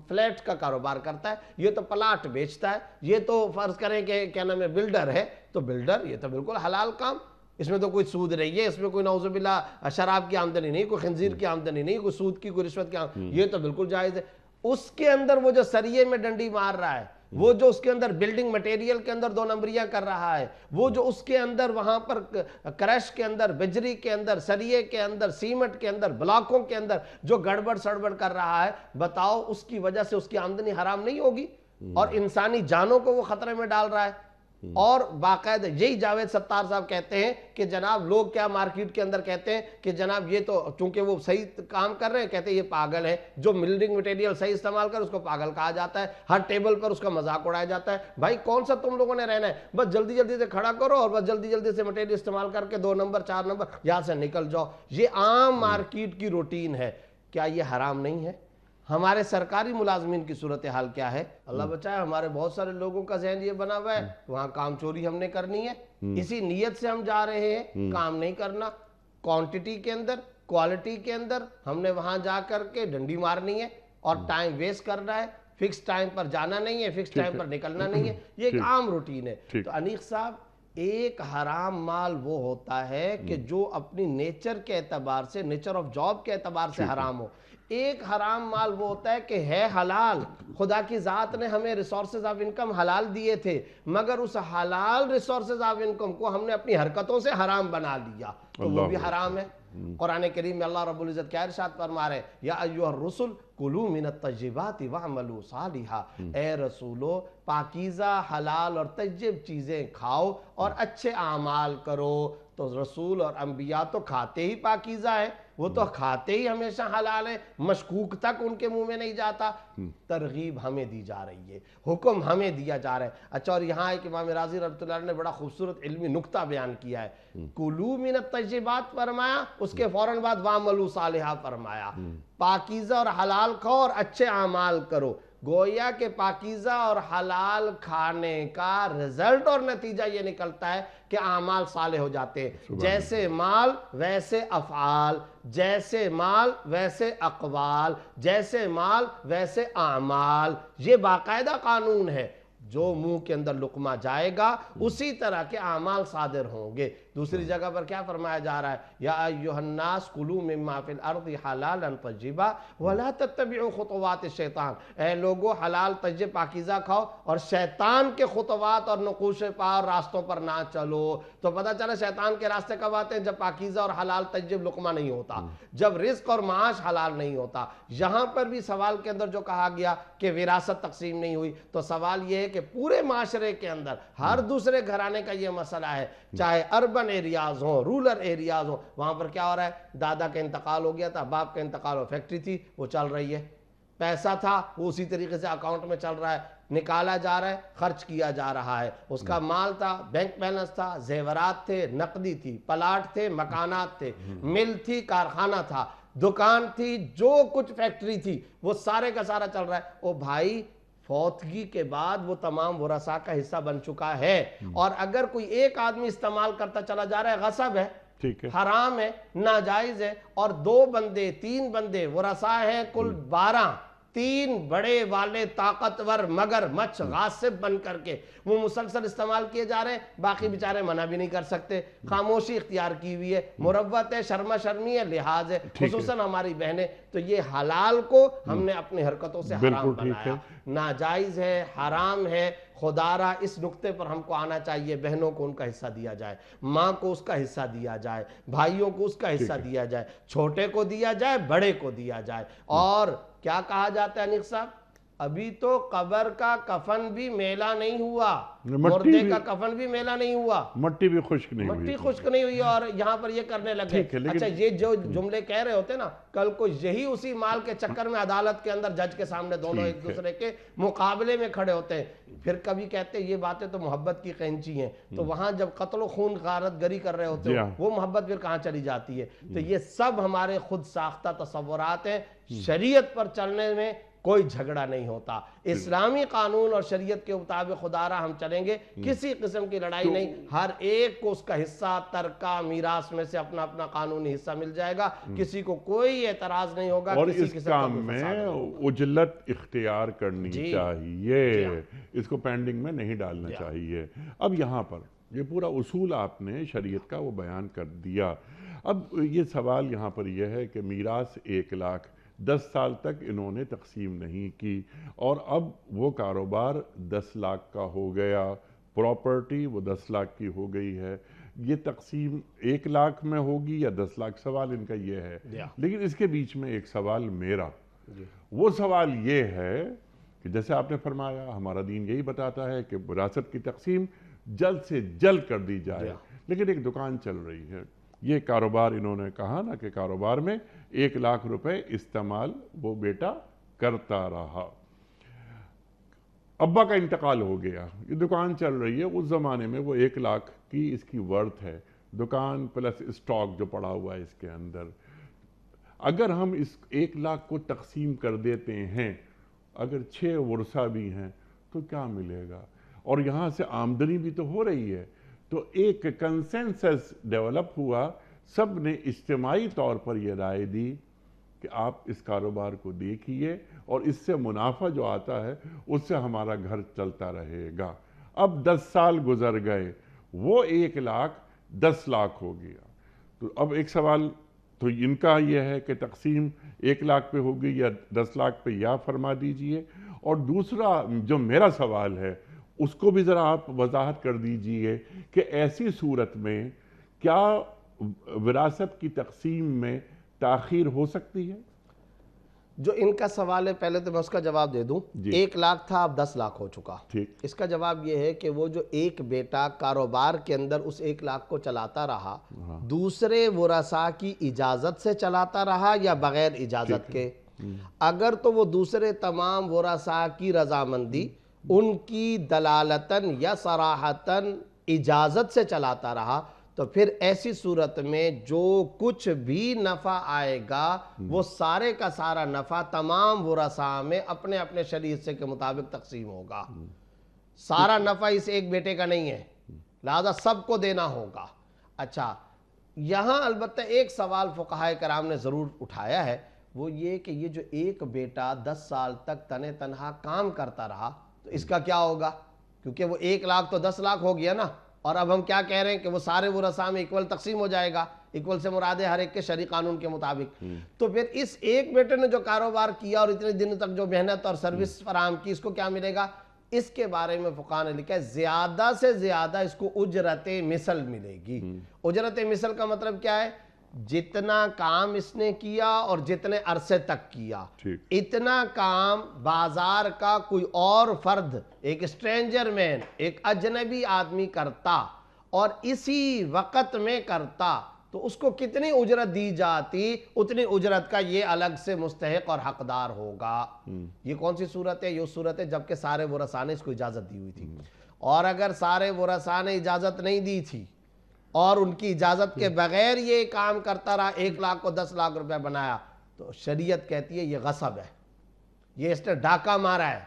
فلیٹ کا کاروبار کرتا ہے، یہ تو پلاٹ بیچتا ہے، یہ تو فرض کریں کہ کیا نام ہے بلڈر ہے، تو بلڈر یہ تو بالکل حلال کام، اس میں تو کوئی سود نہیں ہے، اس میں کوئی نعوذ باللہ شراب کی آمدنی نہیں، کوئی خنزیر کی آمدنی نہیں، کوئی سود کی، کوئی رشوت کی آمدنی، یہ تو بالکل جائز ہے. اس کے اندر وہ جو سریے میں ڈنڈی مار رہا ہے، وہ جو اس کے اندر بلڈنگ مٹیریل کے اندر 2 نمبریاں کر رہا ہے، وہ جو اس کے اندر وہاں پر کرش کے اندر، بجری کے اندر، سریے کے اندر، سیمنٹ کے اندر، بلاکوں کے اندر جو گڑبڑ سڑبڑ کر رہا ہے، بتاؤ اس کی وجہ سے اس کی آمدنی حرام نہیں ہوگی؟ اور انسانی جانوں کو وہ خطرے میں ڈال رہا ہے. اور باقاعدہ یہی جاوید ستار صاحب کہتے ہیں کہ جناب لوگ کیا مارکیٹ کے اندر کہتے ہیں کہ جناب یہ تو چونکہ وہ صحیح کام کر رہے ہیں، کہتے ہیں یہ پاگل ہے. جو بلڈنگ مٹیریل صحیح استعمال کر اس کو پاگل کہا جاتا ہے. ہر ٹیبل پر اس کا مذاق اڑایا جاتا ہے. بھائی کون سا تم لوگوں نے رہنا ہے؟ بس جلدی جلدی سے کھڑا کرو اور بس جلدی جلدی سے مٹیریل استعمال کر کے 2 نمبر 4 نمبر یہاں سے نکل جاؤ. یہ عام مارکیٹ کی روٹین ہے. کیا یہ حرام نہیں ہے؟ ہمارے سرکاری ملازمین کی صورتحال کیا ہے؟ اللہ بچائے، ہمارے بہت سارے لوگوں کا ذہن یہ بنا ہوا ہے وہاں کام چوری ہم نے کرنی ہے، اسی نیت سے ہم جا رہے ہیں، کام نہیں کرنا. کوانٹٹی کے اندر، کوالٹی کے اندر ہم نے وہاں جا کر کے ڈنڈی مارنی ہے اور ٹائم ویسٹ کرنا ہے. فکس ٹائم پر جانا نہیں ہے، فکس ٹائم پر نکلنا نہیں ہے. یہ ایک عام روٹین ہے. تو انیق صاحب، ایک حرام مال وہ ہوتا ہے کہ جو اپنی نیچر کے اعتبار سے، نیچر آف جاب کے اعتبار سے حرام ہو. ایک حرام مال وہ ہوتا ہے کہ ہے حلال، خدا کی ذات نے ہمیں ریسورسز آف انکم حلال دیے تھے، مگر اس حلال ریسورسز آف انکم کو ہم نے اپنی حرکتوں سے حرام بنا لیا، تو وہ بھی حرام ہے۔ قرآن کریم میں اللہ رب العزت کیا ارشاد فرما رہے ہیں، یا ایھا الرسل کلوا من الطیبات واعملوا صالحا، اے رسولو پاکیزہ حلال اور طیب چیزیں کھاؤ اور اچھے اعمال کرو۔ تو رسول اور انبیاء تو کھاتے ہی پاکیزہ ہیں، وہ تو کھاتے ہی ہمیشہ حلال ہے، مشکوک تک ان کے منہ میں نہیں جاتا۔ ترغیب ہمیں دی جا رہی ہے، حکم ہمیں دیا جا رہا ہے۔ اچھا، اور یہاں ایک امام راضی رحمۃ اللہ علیہ نے بڑا خوبصورت علمی نکتہ بیان کیا ہے، کلوا من الطیبات فرمایا، اس کے فوراً بعد واعملوا صالحا فرمایا، پاکیزہ اور حلال کھاؤ اور اچھے اعمال کرو۔ گویا کہ پاکیزہ اور حلال کھانے کا رزلٹ اور نتیجہ یہ نکلتا ہے کہ اعمال صالح ہو جاتے ہیں۔ جیسے مال ویسے افعال، جیسے مال ویسے اقوال، جیسے مال ویسے اعمال، یہ باقاعدہ قانون ہے۔ جو منہ کے اندر لقمہ جائے گا اسی طرح کے اعمال صادر ہوں گے۔ دوسری جگہ پر کیا فرمایا جا رہا ہے، یا ایھا الناس کلوا مما فی الارض حلالا طیبا ولا تتبعوا خطوات الشیطان، اے لوگو حلال طیب پاکیزہ کھاؤ اور شیطان کے خطوات اور نقوش پا اور راستوں پر نہ چلو۔ تو پتہ چلا شیطان کے راستے کب آتے ہیں، جب پاکیزہ اور حلال طیب لقمہ نہیں ہوتا، جب رزق اور معاش حلال نہیں ہوتا۔ یہاں پر بھی سوال کے اندر جو کہا گیا کہ وراثت تقسیم نہیں ہوئی، تو سوال یہ ہے کہ پورے معاشرے کے اندر ہر دوسرے گھرانے کا یہ مسئلہ ہے، چاہے اربن ایریاز ہوں، رولر ایریاز ہوں، وہاں پر کیا ہو رہا ہے، دادا کا انتقال ہو گیا تھا، باپ کا انتقال ہو، فیکٹری تھی وہ چل رہی ہے، پیسہ تھا وہ اسی طریقے سے اکاؤنٹ میں چل رہا ہے، نکالا جا رہا ہے، خرچ کیا جا رہا ہے، اس کا مال تھا، بینک بیلنس تھا، زیورات تھے، نقدی تھی، پلاٹ تھے، مکانات تھے، مل تھی، کارخانہ تھا، دکان تھی، جو کچھ فیکٹری تھی، وہ سارے کا سارا چل رہا ہے۔ او بھائی، فوتگی کے بعد وہ تمام ورثاء کا حصہ بن چکا ہے، اور اگر کوئی ایک آدمی استعمال کرتا چلا جا رہا ہے، غصب ہے، حرام ہے، ناجائز ہے، اور 2 بندے 3 بندے ورثاء ہیں کل 12، 3 بڑے والے طاقتور مگر مچھ غاصب بن کر کے وہ مسلسل استعمال کیے جا رہے ہیں، باقی بیچارے منع بھی نہیں کر سکتے، خاموشی اختیار کی ہوئی ہے، مروت ہے، شرما شرمی ہے، لحاظ ہے، خصوصاً ہماری بہنیں۔ تو یہ حلال کو ہم نے اپنی حرکتوں سے حرام بنایا، ناجائز ہے، حرام ہے۔ خدا را اس نقطے پر ہم کو آنا چاہیے، بہنوں کو ان کا حصہ دیا جائے، ماں کو اس کا حصہ دیا جائے، بھائیوں کو اس کا حصہ دیا جائے، چھوٹے کو دیا جائے، بڑے کو دیا جائے۔ اور کیا کہا جاتا ہے انیق صاحب، ابھی تو قبر کا کفن بھی میلا نہیں ہوا، مردے کا کفن بھی میلا نہیں ہوا، مٹی بھی خشک نہیں ہوئی، مٹی خشک نہیں ہوئی، اور یہاں پر یہ کرنے لگے۔ اچھا، یہ جو جملے کہہ رہے ہوتے نا، کل کو یہی اسی مال کے چکر میں عدالت کے اندر جج کے سامنے دونوں ایک دوسرے کے مقابلے میں کھڑے ہوتے ہیں، پھر کبھی کہتے ہیں یہ باتیں تو محبت کی قینچی ہیں، تو وہاں جب قتل و خون غارت گری کر رہے ہوتے ہیں وہ محبت پھر کہاں چلی جاتی ہے؟ تو یہ سب ہمارے خود ساختہ تصورات ہیں، شریعت پر چلنے میں کوئی جھگڑا نہیں ہوتا، اسلامی قانون اور شریعت کے مطابق خدا را ہم چلیں گے، کسی قسم کی لڑائی نہیں، ہر ایک کو اس کا حصہ ترکہ میراث میں سے اپنا اپنا قانونی حصہ مل جائے گا، کسی کو کوئی اعتراض نہیں ہوگا، اور اس کام میں اجلت اختیار کرنی چاہیے، اس کو پینڈنگ میں نہیں ڈالنا چاہیے۔ اب یہاں پر یہ پورا اصول آپ نے شریعت کا وہ بیان کر دیا۔ اب یہ سوال یہاں پر یہ ہے کہ میراث 1 لاکھ 10 سال تک انہوں نے تقسیم نہیں کی، اور اب وہ کاروبار 10 لاکھ کا ہو گیا، پراپرٹی وہ 10 لاکھ کی ہو گئی ہے، یہ تقسیم 1 لاکھ میں ہوگی یا 10 لاکھ؟ سوال ان کا یہ ہے۔ لیکن اس کے بیچ میں ایک سوال میرا، وہ سوال یہ ہے کہ جیسے آپ نے فرمایا ہمارا دین یہی بتاتا ہے کہ وراثت کی تقسیم جلد سے جلد کر دی جائے، لیکن ایک دکان چل رہی ہے، یہ کاروبار انہوں نے کہا نا کہ کاروبار میں 1 لاکھ روپے استعمال وہ بیٹا کرتا رہا، ابا کا انتقال ہو گیا، یہ دکان چل رہی ہے، اس زمانے میں وہ 1 لاکھ کی اس کی ورتھ ہے، دکان پلس اسٹاک جو پڑا ہوا ہے اس کے اندر۔ اگر ہم اس 1 لاکھ کو تقسیم کر دیتے ہیں، اگر 6 ورثہ بھی ہیں تو کیا ملے گا؟ اور یہاں سے آمدنی بھی تو ہو رہی ہے، تو ایک کنسنسس ڈیولپ ہوا، سب نے اجتماعی طور پر یہ رائے دی کہ آپ اس کاروبار کو دیکھیے اور اس سے منافع جو آتا ہے اس سے ہمارا گھر چلتا رہے گا۔ اب 10 سال گزر گئے، وہ 1 لاکھ 10 لاکھ ہو گیا، تو اب ایک سوال تو ان کا یہ ہے کہ تقسیم 1 لاکھ پہ ہوگی یا 10 لاکھ پہ، یا فرما دیجئے۔ اور دوسرا جو میرا سوال ہے اس کو بھی ذرا آپ وضاحت کر دیجئے کہ ایسی صورت میں کیا وراثت کی تقسیم میں تاخیر ہو سکتی ہے؟ جو ان کا سوال ہے پہلے تو میں اس کا جواب دے دوں۔ 1 لاکھ تھا، اب 10 لاکھ ہو چکا۔ ٹھیک۔ اس کا جواب یہ ہے کہ وہ جو ایک بیٹا کاروبار کے اندر اس 1 لاکھ کو چلاتا رہا، دوسرے ورثاء کی اجازت سے چلاتا رہا یا بغیر اجازت کے؟ اگر تو وہ دوسرے تمام ورثاء کی رضامندی، ان کی دلالتاً یا صراحتاً اجازت سے چلاتا رہا، تو پھر ایسی صورت میں جو کچھ بھی نفع آئے گا وہ سارے کا سارا نفع تمام ورثاء میں اپنے اپنے شرعی حصے کے مطابق تقسیم ہوگا۔ سارا نفع اس ایک بیٹے کا نہیں ہے، لہذا سب کو دینا ہوگا۔ اچھا، یہاں البتہ ایک سوال فقہائے کرام نے ضرور اٹھایا ہے، وہ یہ کہ یہ جو ایک بیٹا 10 سال تک تنے تنہا کام کرتا رہا تو اس کا کیا ہوگا؟ کیونکہ وہ 1 لاکھ تو 10 لاکھ ہو گیا نا، اور اب ہم کیا کہہ رہے ہیں کہ وہ سارے ورثاء میں ایکول تقسیم ہو جائے گا۔ ایکول سے مراد ہے ہر ایک کے شرعی قانون کے مطابق۔ تو پھر اس ایک بیٹے نے جو کاروبار کیا اور اتنے دنوں تک جو محنت اور سروس فراہم کی، اس کو کیا ملے گا؟ اس کے بارے میں فقہاء نے لکھا ہے زیادہ سے زیادہ اس کو اجرت مثل ملے گی۔ اجرت مثل کا مطلب کیا ہے؟ جتنا کام اس نے کیا اور جتنے عرصے تک کیا، اتنا کام بازار کا کوئی اور فرد، ایک اسٹرینجر مین، ایک اجنبی آدمی کرتا اور اسی وقت میں کرتا تو اس کو کتنی اجرت دی جاتی، اتنی اجرت کا یہ الگ سے مستحق اور حقدار ہوگا۔ یہ کون سی صورت ہے؟ یہ صورت ہے جبکہ سارے ورثاء نے اس کو اجازت دی ہوئی تھی۔ اور اگر سارے ورثاء نے اجازت نہیں دی تھی اور ان کی اجازت کے بغیر یہ کام کرتا رہا، 1 لاکھ کو 10 لاکھ روپے بنایا، تو شریعت کہتی ہے یہ غصب ہے، یہ اس نے ڈاکہ مارا ہے،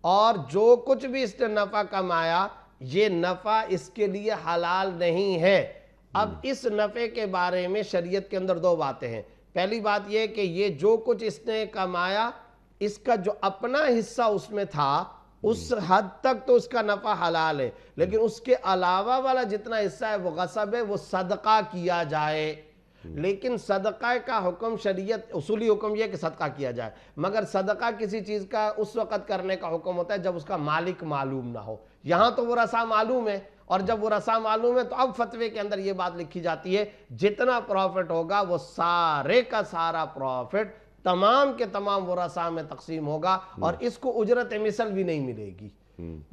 اور جو کچھ بھی اس نے نفع کمایا یہ نفع اس کے لیے حلال نہیں ہے۔ اب اس نفع کے بارے میں شریعت کے اندر 2 باتیں ہیں۔ پہلی بات یہ کہ یہ جو کچھ اس نے کمایا، اس کا جو اپنا حصہ اس میں تھا اس حد تک تو اس کا نفع حلال ہے، لیکن اس کے علاوہ والا جتنا حصہ ہے وہ غصب ہے، وہ صدقہ کیا جائے۔ لیکن صدقہ کا حکم شریعت، اصولی حکم یہ ہے کہ صدقہ کیا جائے، مگر صدقہ کسی چیز کا اس وقت کرنے کا حکم ہوتا ہے جب اس کا مالک معلوم نہ ہو۔ یہاں تو ورثاء معلوم ہے، اور جب ورثاء معلوم ہے تو اب فتوے کے اندر یہ بات لکھی جاتی ہے جتنا پروفٹ ہوگا وہ سارے کا سارا پروفٹ تمام کے تمام ورثاء میں تقسیم ہوگا، اور اس کو اجرت مثل بھی نہیں ملے گی۔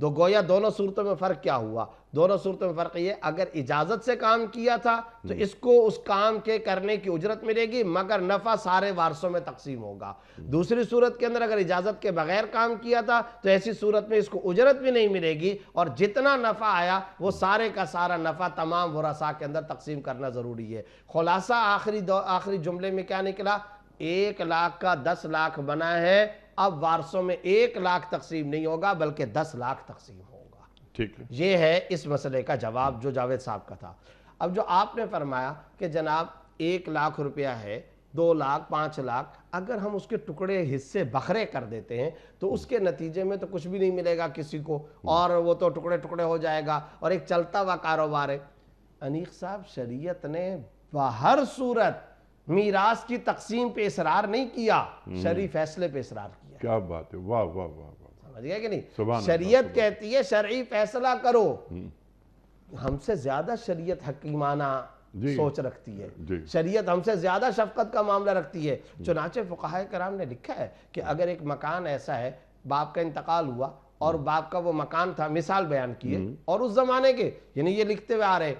تو گویا دونوں صورتوں میں فرق کیا ہوا؟ دونوں صورتوں میں فرق یہ، اگر اجازت سے کام کیا تھا تو اس کو اس کام کے کرنے کی اجرت ملے گی، مگر نفع سارے وارثوں میں تقسیم ہوگا۔ دوسری صورت کے اندر اگر اجازت کے بغیر کام کیا تھا تو ایسی صورت میں اس کو اجرت بھی نہیں ملے گی، اور جتنا نفع آیا وہ سارے کا سارا نفع تمام ورثاء کے اندر تقسیم کرنا ضروری ہے۔ خلاصہ آخری جملے میں کیا نکلا؟ 1 لاکھ کا 10 لاکھ بنا ہے، اب وارثوں میں 1 لاکھ تقسیم نہیں ہوگا بلکہ 10 لاکھ تقسیم ہوگا۔ ٹھیک ہے، یہ ہے اس مسئلے کا جواب جو جاوید صاحب کا تھا۔ اب جو آپ نے فرمایا کہ جناب 1 لاکھ روپیہ ہے، 2 لاکھ، 5 لاکھ، اگر ہم اس کے ٹکڑے حصے بکھرے کر دیتے ہیں تو اس کے نتیجے میں تو کچھ بھی نہیں ملے گا کسی کو، اور وہ تو ٹکڑے ٹکڑے ہو جائے گا اور ایک چلتا ہوا کاروبار ہے۔ انیق صاحب، شریعت نے بہر صورت میراث کی تقسیم پہ اصرار نہیں کیا، شرعی فیصلے پہ اصرار کیا۔ کیا بات ہے، واہ واہ واہ واہ، سمجھ گئے کہ نہیں؟ سبحان اللہ، شریعت کہتی ہے شرعی فیصلہ کرو۔ ہم سے زیادہ شریعت حکیمانہ سوچ رکھتی ہے، شریعت ہم سے زیادہ شفقت کا معاملہ رکھتی ہے۔ چنانچہ فقہائے کرام نے لکھا ہے کہ اگر ایک مکان ایسا ہے، باپ کا انتقال ہوا اور باپ کا وہ مکان تھا، مثال بیان کی ہے، اور اس زمانے کے یعنی یہ لکھتے ہوئے آ رہے،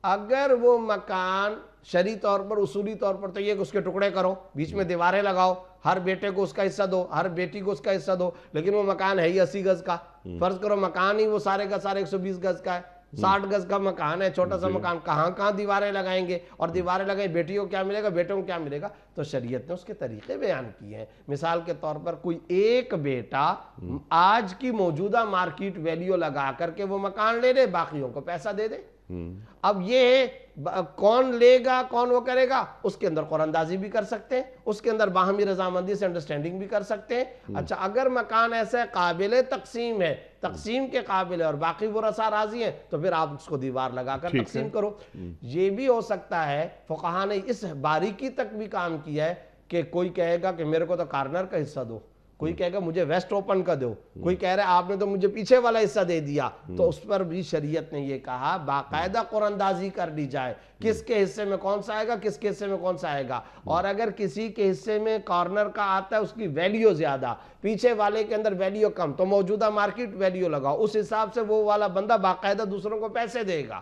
اگر وہ مکان شرعی طور پر، اصولی طور پر تو یہ کہ اس کے ٹکڑے کرو، بیچ میں دیواریں لگاؤ، ہر بیٹے کو اس کا حصہ دو، ہر بیٹی کو اس کا حصہ دو، لیکن وہ مکان ہے ہی 80 گز کا، فرض کرو مکان ہی وہ سارے کا سارے 120 گز کا ہے، 60 گز کا مکان ہے، چھوٹا سا مکان، کہاں دیواریں لگائیں گے؟ اور دیواریں لگائیں، بیٹی کو کیا ملے گا، بیٹوں کو کیا ملے گا؟ تو شریعت نے اس کے طریقے بیان کیے ہیں۔ مثال کے طور پر کوئی ایک بیٹا آج کی موجودہ مارکیٹ ویلیو لگا کر کے وہ مکان لے لے، باقیوں کو پیسہ دے دے، اب یہ کون لے گا کون وہ کرے گا، اس کے اندر قرآن اندازی بھی کر سکتے ہیں، اس کے اندر باہمی رضامندی سے انڈرسٹینڈنگ بھی کر سکتے ہیں۔ اچھا اگر مکان ایسا ہے قابل تقسیم ہے، تقسیم کے قابل ہے اور باقی ورثاء راضی ہیں، تو پھر آپ اس کو دیوار لگا کر تقسیم کرو۔ یہ بھی ہو سکتا ہے، فقہا نے اس باریکی تک بھی کام کیا ہے کہ کوئی کہے گا کہ میرے کو تو کارنر کا حصہ دو، کوئی کہے گا مجھے ویسٹ اوپن کا دو، کوئی کہہ رہا ہے آپ نے تو مجھے پیچھے والا حصہ دے دیا، تو اس پر بھی شریعت نے یہ کہا باقاعدہ قرآن اندازی کر لی جائے، کس کے حصے میں کون سا آئے گا، کس کے حصے میں کون سا آئے گا۔ اور اگر کسی کے حصے میں کارنر کا آتا ہے اس کی ویلیو زیادہ، پیچھے والے کے اندر ویلیو کم، تو موجودہ مارکیٹ ویلیو لگاؤ، اس حساب سے وہ والا بندہ باقاعدہ دوسروں کو پیسے دے گا۔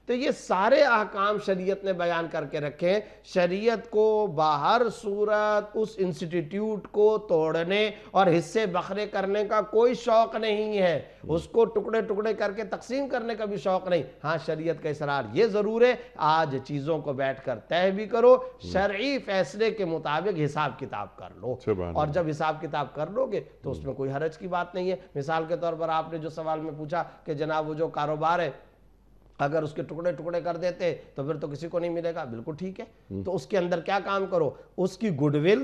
تو یہ سارے احکام شریعت نے بیان کر کے رکھے۔ شریعت کو باہر صورت اس انسٹیٹیوٹ کو توڑنے اور حصے بکھرے کرنے کا کوئی شوق نہیں ہے، اس کو ٹکڑے ٹکڑے کر کے تقسیم کرنے کا بھی شوق نہیں۔ ہاں شریعت کا اصرار یہ ضرور ہے آج چیزوں کو بیٹھ کر طے بھی کرو، شرعی فیصلے کے مطابق حساب کتاب کر لو، اور جب حساب کتاب کر لو گے تو اس میں کوئی حرج کی بات نہیں ہے۔ مثال کے طور پر آپ نے جو سوال میں پوچھا کہ جناب وہ جو کاروبار ہے اگر اس کے ٹکڑے ٹکڑے کر دیتے تو پھر تو کسی کو نہیں ملے گا، بالکل ٹھیک ہے۔ تو اس کے اندر کیا کام کرو، اس کی گڈ ول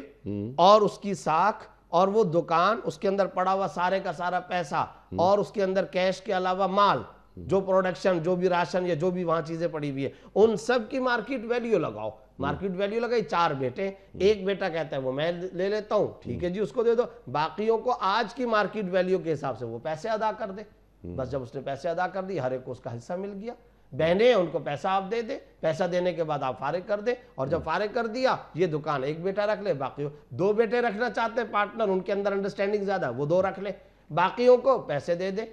اور اس کی ساکھ اور وہ دکان، اس کے اندر پڑا ہوا سارے کا سارا پیسہ اور اس کے اندر کیش کے علاوہ مال، جو پروڈکشن، جو بھی راشن یا جو بھی وہاں چیزیں پڑی ہوئی ہے، ان سب کی مارکیٹ ویلیو لگاؤ۔ مارکیٹ ویلیو لگائی، 4 بیٹے، ایک بیٹا کہتا ہے وہ میں لے لیتا ہوں، ٹھیک ہے جی اس کو دے دو، باقیوں کو آج کی مارکیٹ ویلیو کے حساب سے وہ پیسے ادا کر دے۔ بس جب اس نے پیسے ادا کر دی، ہر ایک کو اس کا حصہ مل گیا۔ بہنیں ان کو پیسہ آپ دے دیں، پیسہ دینے کے بعد آپ فارغ کر دیں، اور جب فارغ کر دیا یہ دکان ایک بیٹا رکھ لے، باقی 2 بیٹے رکھنا چاہتے ہیں پارٹنر، ان کے اندر انڈرسٹینڈنگ زیادہ، وہ 2 رکھ لے، باقیوں کو پیسے دے دیں۔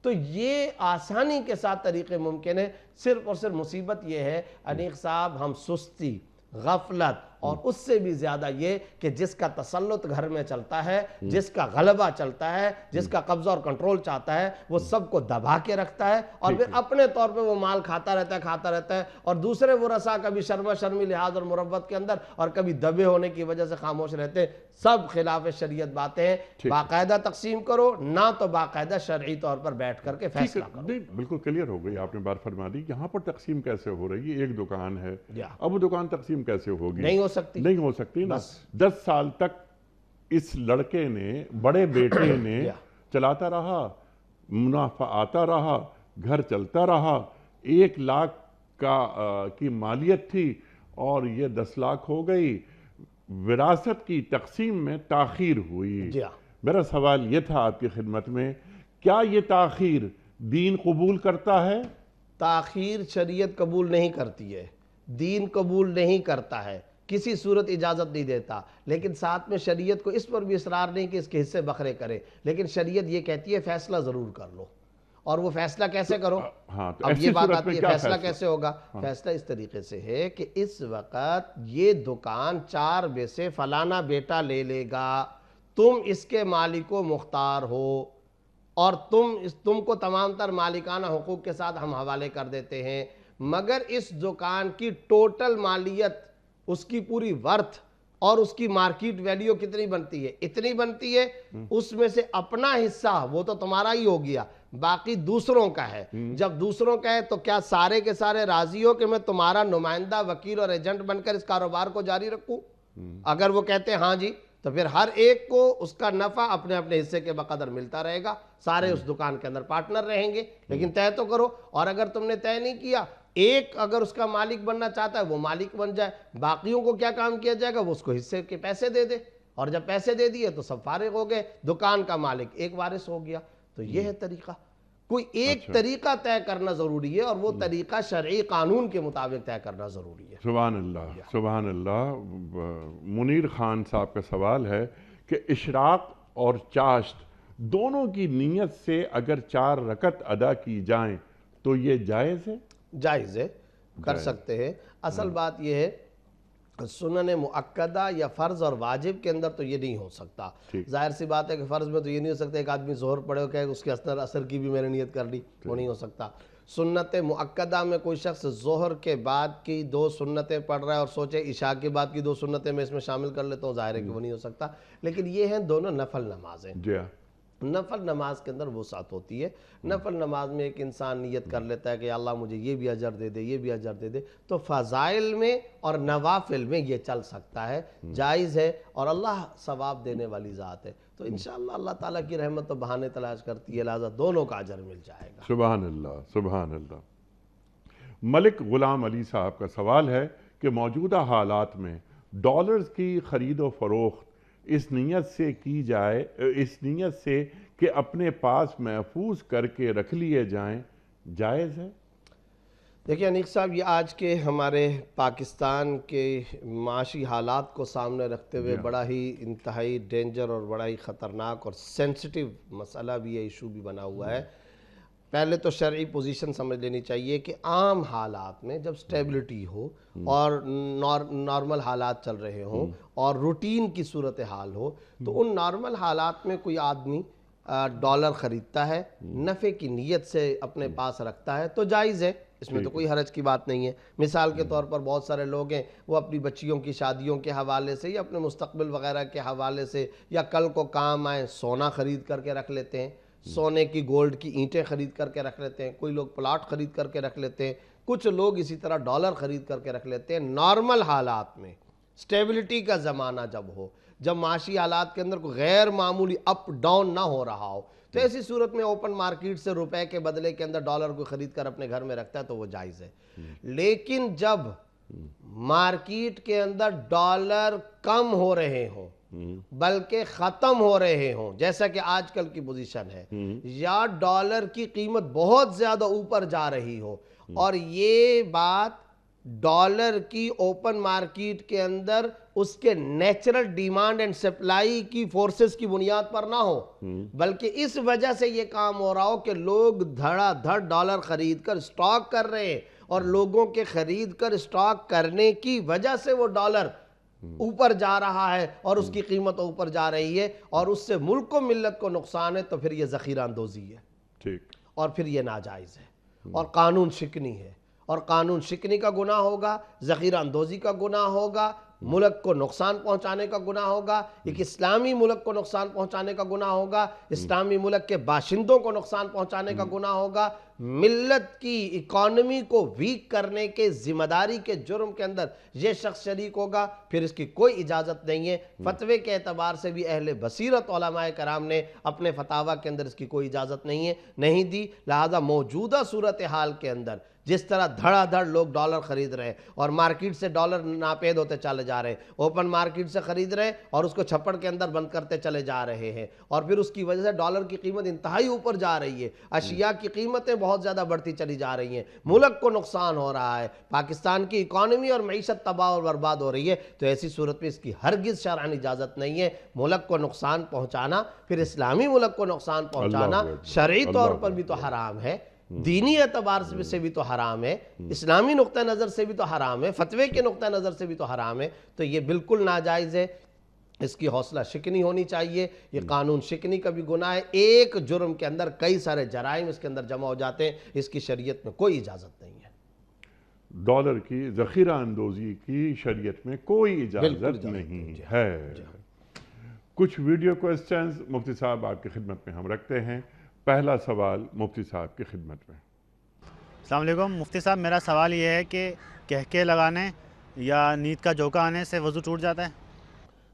تو یہ آسانی کے ساتھ طریقے ممکن ہے۔ صرف اور صرف مصیبت یہ ہے انیق صاحب، ہم سستی، غفلت اور اس سے بھی زیادہ یہ کہ جس کا تسلط گھر میں چلتا ہے، جس کا غلبہ چلتا ہے، جس کا قبضہ اور کنٹرول چاہتا ہے، وہ سب کو دبا کے رکھتا ہے اور پھر اپنے طور پہ وہ مال کھاتا رہتا ہے اور دوسرے ورثاء کبھی شرما شرمی لحاظ اور مربت کے اندر اور کبھی دبے ہونے کی وجہ سے خاموش رہتے ہیں۔ سب خلاف شریعت باتیں ہیں۔ باقاعدہ تقسیم کرو، نہ تو باقاعدہ شرعی طور پر بیٹھ کر کے فیصلہ کرو۔ نہیں بالکل کلیئر ہو گئی، آپ نے بات فرما دی۔ یہاں پر تقسیم کیسے ہو رہی ہے؟ ایک دکان ہے، اب وہ دکان تقسیم کیسے ہوگی؟ نہیں ہو سکتی نا۔ 10 سال تک اس لڑکے نے، بڑے بیٹے نے چلاتا رہا، منافع آتا رہا، گھر چلتا رہا، 1 لاکھ کی مالیت تھی اور یہ 10 لاکھ ہو گئی۔ وراثت کی تقسیم میں تاخیر ہوئی۔ میرا سوال یہ تھا آپ کی خدمت میں، کیا یہ تاخیر دین قبول کرتا ہے؟ تاخیر شریعت قبول نہیں کرتی ہے، دین قبول نہیں کرتا ہے، کسی صورت اجازت نہیں دیتا، لیکن ساتھ میں شریعت کو اس پر بھی اصرار نہیں کہ اس کے حصے بکھرے کرے، لیکن شریعت یہ کہتی ہے فیصلہ ضرور کر لو۔ اور وہ فیصلہ کیسے کرو؟ اب یہ بات آتی ہے فیصلہ کیسے ہوگا؟ فیصلہ اس طریقے سے ہے کہ اس وقت یہ دکان 4 میں سے فلانا بیٹا لے لے گا، تم اس کے مالک و مختار ہو اور تم کو تمام تر مالکانہ حقوق کے ساتھ ہم حوالے کر دیتے ہیں، مگر اس دکان کی ٹوٹل مالیت، اس کی پوری ورتھ اور اس کی مارکیٹ ویلیو کتنی بنتی ہے؟ اتنی بنتی ہے، اس میں سے اپنا حصہ وہ تو تمہارا ہی ہو گیا، باقی دوسروں کا ہے۔ جب دوسروں کا ہے تو کیا سارے کے سارے راضی ہو کہ میں تمہارا نمائندہ، وکیل اور ایجنٹ بن کر اس کاروبار کو جاری رکھوں؟ اگر وہ کہتے ہیں ہاں جی، تو پھر ہر ایک کو اس کا نفع اپنے اپنے حصے کے بقدر ملتا رہے گا، سارے اس دکان کے اندر پارٹنر رہیں گے، لیکن طے تو کرو۔ اور اگر تم نے طے نہیں کیا، ایک اگر اس کا مالک بننا چاہتا ہے وہ مالک بن جائے، باقیوں کو کیا کام کیا جائے گا؟ وہ اس کو حصے کے پیسے دے دے، اور جب پیسے دے دیے تو سب فارغ ہو گئے، دکان کا مالک ایک وارث ہو گیا۔ تو یہ ہے طریقہ۔ کوئی ایک طریقہ طے کرنا ضروری ہے اور وہ طریقہ شرعی قانون کے مطابق طے کرنا ضروری ہے۔ سبحان اللہ، سبحان اللہ۔ منیر خان صاحب کا سوال ہے کہ اشراق اور چاشت دونوں کی نیت سے اگر 4 رکعت ادا کی جائیں تو یہ جائز ہے؟ جائز ہے، کر سکتے ہیں۔ اصل بات یہ ہے سنن مؤکدہ یا فرض اور واجب کے اندر تو یہ نہیں ہو سکتا۔ ظاہر سی بات ہے کہ فرض میں تو یہ نہیں ہو سکتا ایک آدمی ظہر پڑھے ہو کہ اس کے اثر کی بھی میں نے نیت کر لی، وہ نہیں ہو سکتا۔ سنت مؤکدہ میں کوئی شخص ظہر کے بعد کی 2 سنتیں پڑھ رہا ہے اور سوچے عشاء کے بعد کی 2 سنتیں میں اس میں شامل کر لیتا ہوں، ظاہر ہے کہ وہ نہیں ہو سکتا۔ لیکن یہ ہیں دونوں نفل نمازیں، نفل نماز کے اندر وسعت ہوتی ہے. نفل نماز میں ایک انسان نیت کر لیتا ہے کہ اللہ مجھے یہ بھی اجر دے دے، یہ بھی اجر دے دے، تو فضائل میں اور نوافل میں یہ چل سکتا ہے، جائز ہے، اور اللہ ثواب دینے والی ذات ہے. تو انشاءاللہ اللہ تعالیٰ کی رحمت تو بہانے تلاش کرتی ہے، لہذا دونوں کا اجر مل جائے گا. سبحان اللہ، سبحان اللہ. ملک غلام علی صاحب کا سوال ہے کہ موجودہ حالات میں ڈالرز کی خرید و فروخت اس نیت سے کی جائے، اس نیت سے کہ اپنے پاس محفوظ کر کے رکھ لیے جائیں، جائز ہے؟ دیکھیں انیق صاحب، یہ آج کے ہمارے پاکستان کے معاشی حالات کو سامنے رکھتے ہوئے بڑا ہی انتہائی ڈینجر اور بڑا ہی خطرناک اور سینسٹیو مسئلہ بھی ہے، ایشو بھی بنا ہوا ہے. پہلے تو شرعی پوزیشن سمجھ لینی چاہیے کہ عام حالات میں جب سٹیبلٹی ہو اور نارمل حالات چل رہے ہوں اور روٹین کی صورتحال ہو، تو ان نارمل حالات میں کوئی آدمی ڈالر خریدتا ہے، نفع کی نیت سے اپنے پاس رکھتا ہے تو جائز ہے، اس میں تو کوئی حرج کی بات نہیں ہے. مثال کے طور پر بہت سارے لوگ ہیں وہ اپنی بچیوں کی شادیوں کے حوالے سے یا اپنے مستقبل وغیرہ کے حوالے سے یا کل کو کام آئے سونا خرید کر کے رکھ لیتے ہیں، سونے کی گولڈ کی اینٹیں خرید کر کے رکھ لیتے ہیں، کوئی لوگ پلاٹ خرید کر کے رکھ لیتے ہیں، کچھ لوگ اسی طرح ڈالر خرید کر کے رکھ لیتے ہیں. نارمل حالات میں سٹیبلٹی کا زمانہ جب ہو، جب معاشی حالات کے اندر کوئی غیر معمولی اپ ڈاؤن نہ ہو رہا ہو، تو ایسی صورت میں اوپن مارکیٹ سے روپے کے بدلے کے اندر ڈالر کو خرید کر اپنے گھر میں رکھتا ہے تو وہ جائز ہے. لیکن جب مارکیٹ کے اندر ڈالر کم ہو رہے ہوں بلکہ ختم ہو رہے ہوں، جیسا کہ آج کل کی پوزیشن ہے، یا ڈالر کی قیمت بہت زیادہ اوپر جا رہی ہو، اور یہ بات ڈالر کی اوپن مارکیٹ کے اندر اس کے نیچرل ڈیمانڈ اینڈ سپلائی کی فورسز کی بنیاد پر نہ ہو، بلکہ اس وجہ سے یہ کام ہو رہا ہو کہ لوگ دھڑا دھڑ ڈالر خرید کر سٹاک کر رہے ہیں، اور لوگوں کے خرید کر سٹاک کرنے کی وجہ سے وہ ڈالر اوپر جا رہا ہے اور اس کی قیمت اوپر جا رہی ہے، اور اس سے ملک و ملت کو نقصان ہے، تو پھر یہ ذخیرہ اندوزی ہے، ٹھیک، اور پھر یہ ناجائز ہے اور قانون شکنی ہے، اور قانون شکنی کا گناہ ہوگا، ذخیرہ اندوزی کا گناہ ہوگا، ملک کو نقصان پہنچانے کا گناہ ہوگا، ایک اسلامی ملک کو نقصان پہنچانے کا گناہ ہوگا، اسلامی ملک کے باشندوں کو نقصان پہنچانے کا گناہ ہوگا، ملت کی اکانومی کو ویک کرنے کے ذمہ داری کے جرم کے اندر یہ شخص شریک ہوگا، پھر اس کی کوئی اجازت نہیں ہے. فتوے کے اعتبار سے بھی اہل بصیرت علماء کرام نے اپنے فتاویٰ کے اندر اس کی کوئی اجازت نہیں دی. لہذا موجودہ صورتحال کے اندر جس طرح دھڑا دھڑ لوگ ڈالر خرید رہے ہیں اور مارکیٹ سے ڈالر ناپید ہوتے چلے جا رہے ہیں، اوپن مارکیٹ سے خرید رہے ہیں اور اس کو چھپڑ کے اندر بند کرتے چلے جا رہے ہیں، اور پھر اس کی وجہ سے ڈالر کی قیمت انتہائی اوپر جا رہی ہے، اشیاء کی قیمتیں بہت زیادہ بڑھتی چلی جا رہی ہیں، ملک کو نقصان ہو رہا ہے، پاکستان کی اکانومی اور معیشت تباہ اور برباد ہو رہی ہے. تو ایسی صورت میں اس کی ہرگز شرعاً اجازت نہیں ہے. ملک کو نقصان پہنچانا، پھر اسلامی ملک کو نقصان پہنچانا شرعی طور پر بھی تو حرام ہے، دینی اعتبار سے بھی تو حرام ہے، اسلامی نقطہ نظر سے بھی تو حرام ہے، فتوے کے نقطہ نظر سے بھی تو حرام ہے. تو یہ بالکل ناجائز ہے، اس کی حوصلہ شکنی ہونی چاہیے. یہ قانون شکنی کا بھی گناہ ہے، ایک جرم کے اندر کئی سارے جرائم اس کے اندر جمع ہو جاتے ہیں، اس کی شریعت میں کوئی اجازت نہیں ہے. ڈالر کی ذخیرہ اندوزی کی شریعت میں کوئی اجازت نہیں ہے. کچھ ویڈیو کوسچنز مفتی صاحب آپ کی خدمت میں ہم رکھتے ہیں. پہلا سوال مفتی صاحب کی خدمت میں. السلام علیکم مفتی صاحب، میرا سوال یہ ہے کہ کہکے لگانے یا نیند کا جھونکا آنے سے وضو ٹوٹ جاتا ہے؟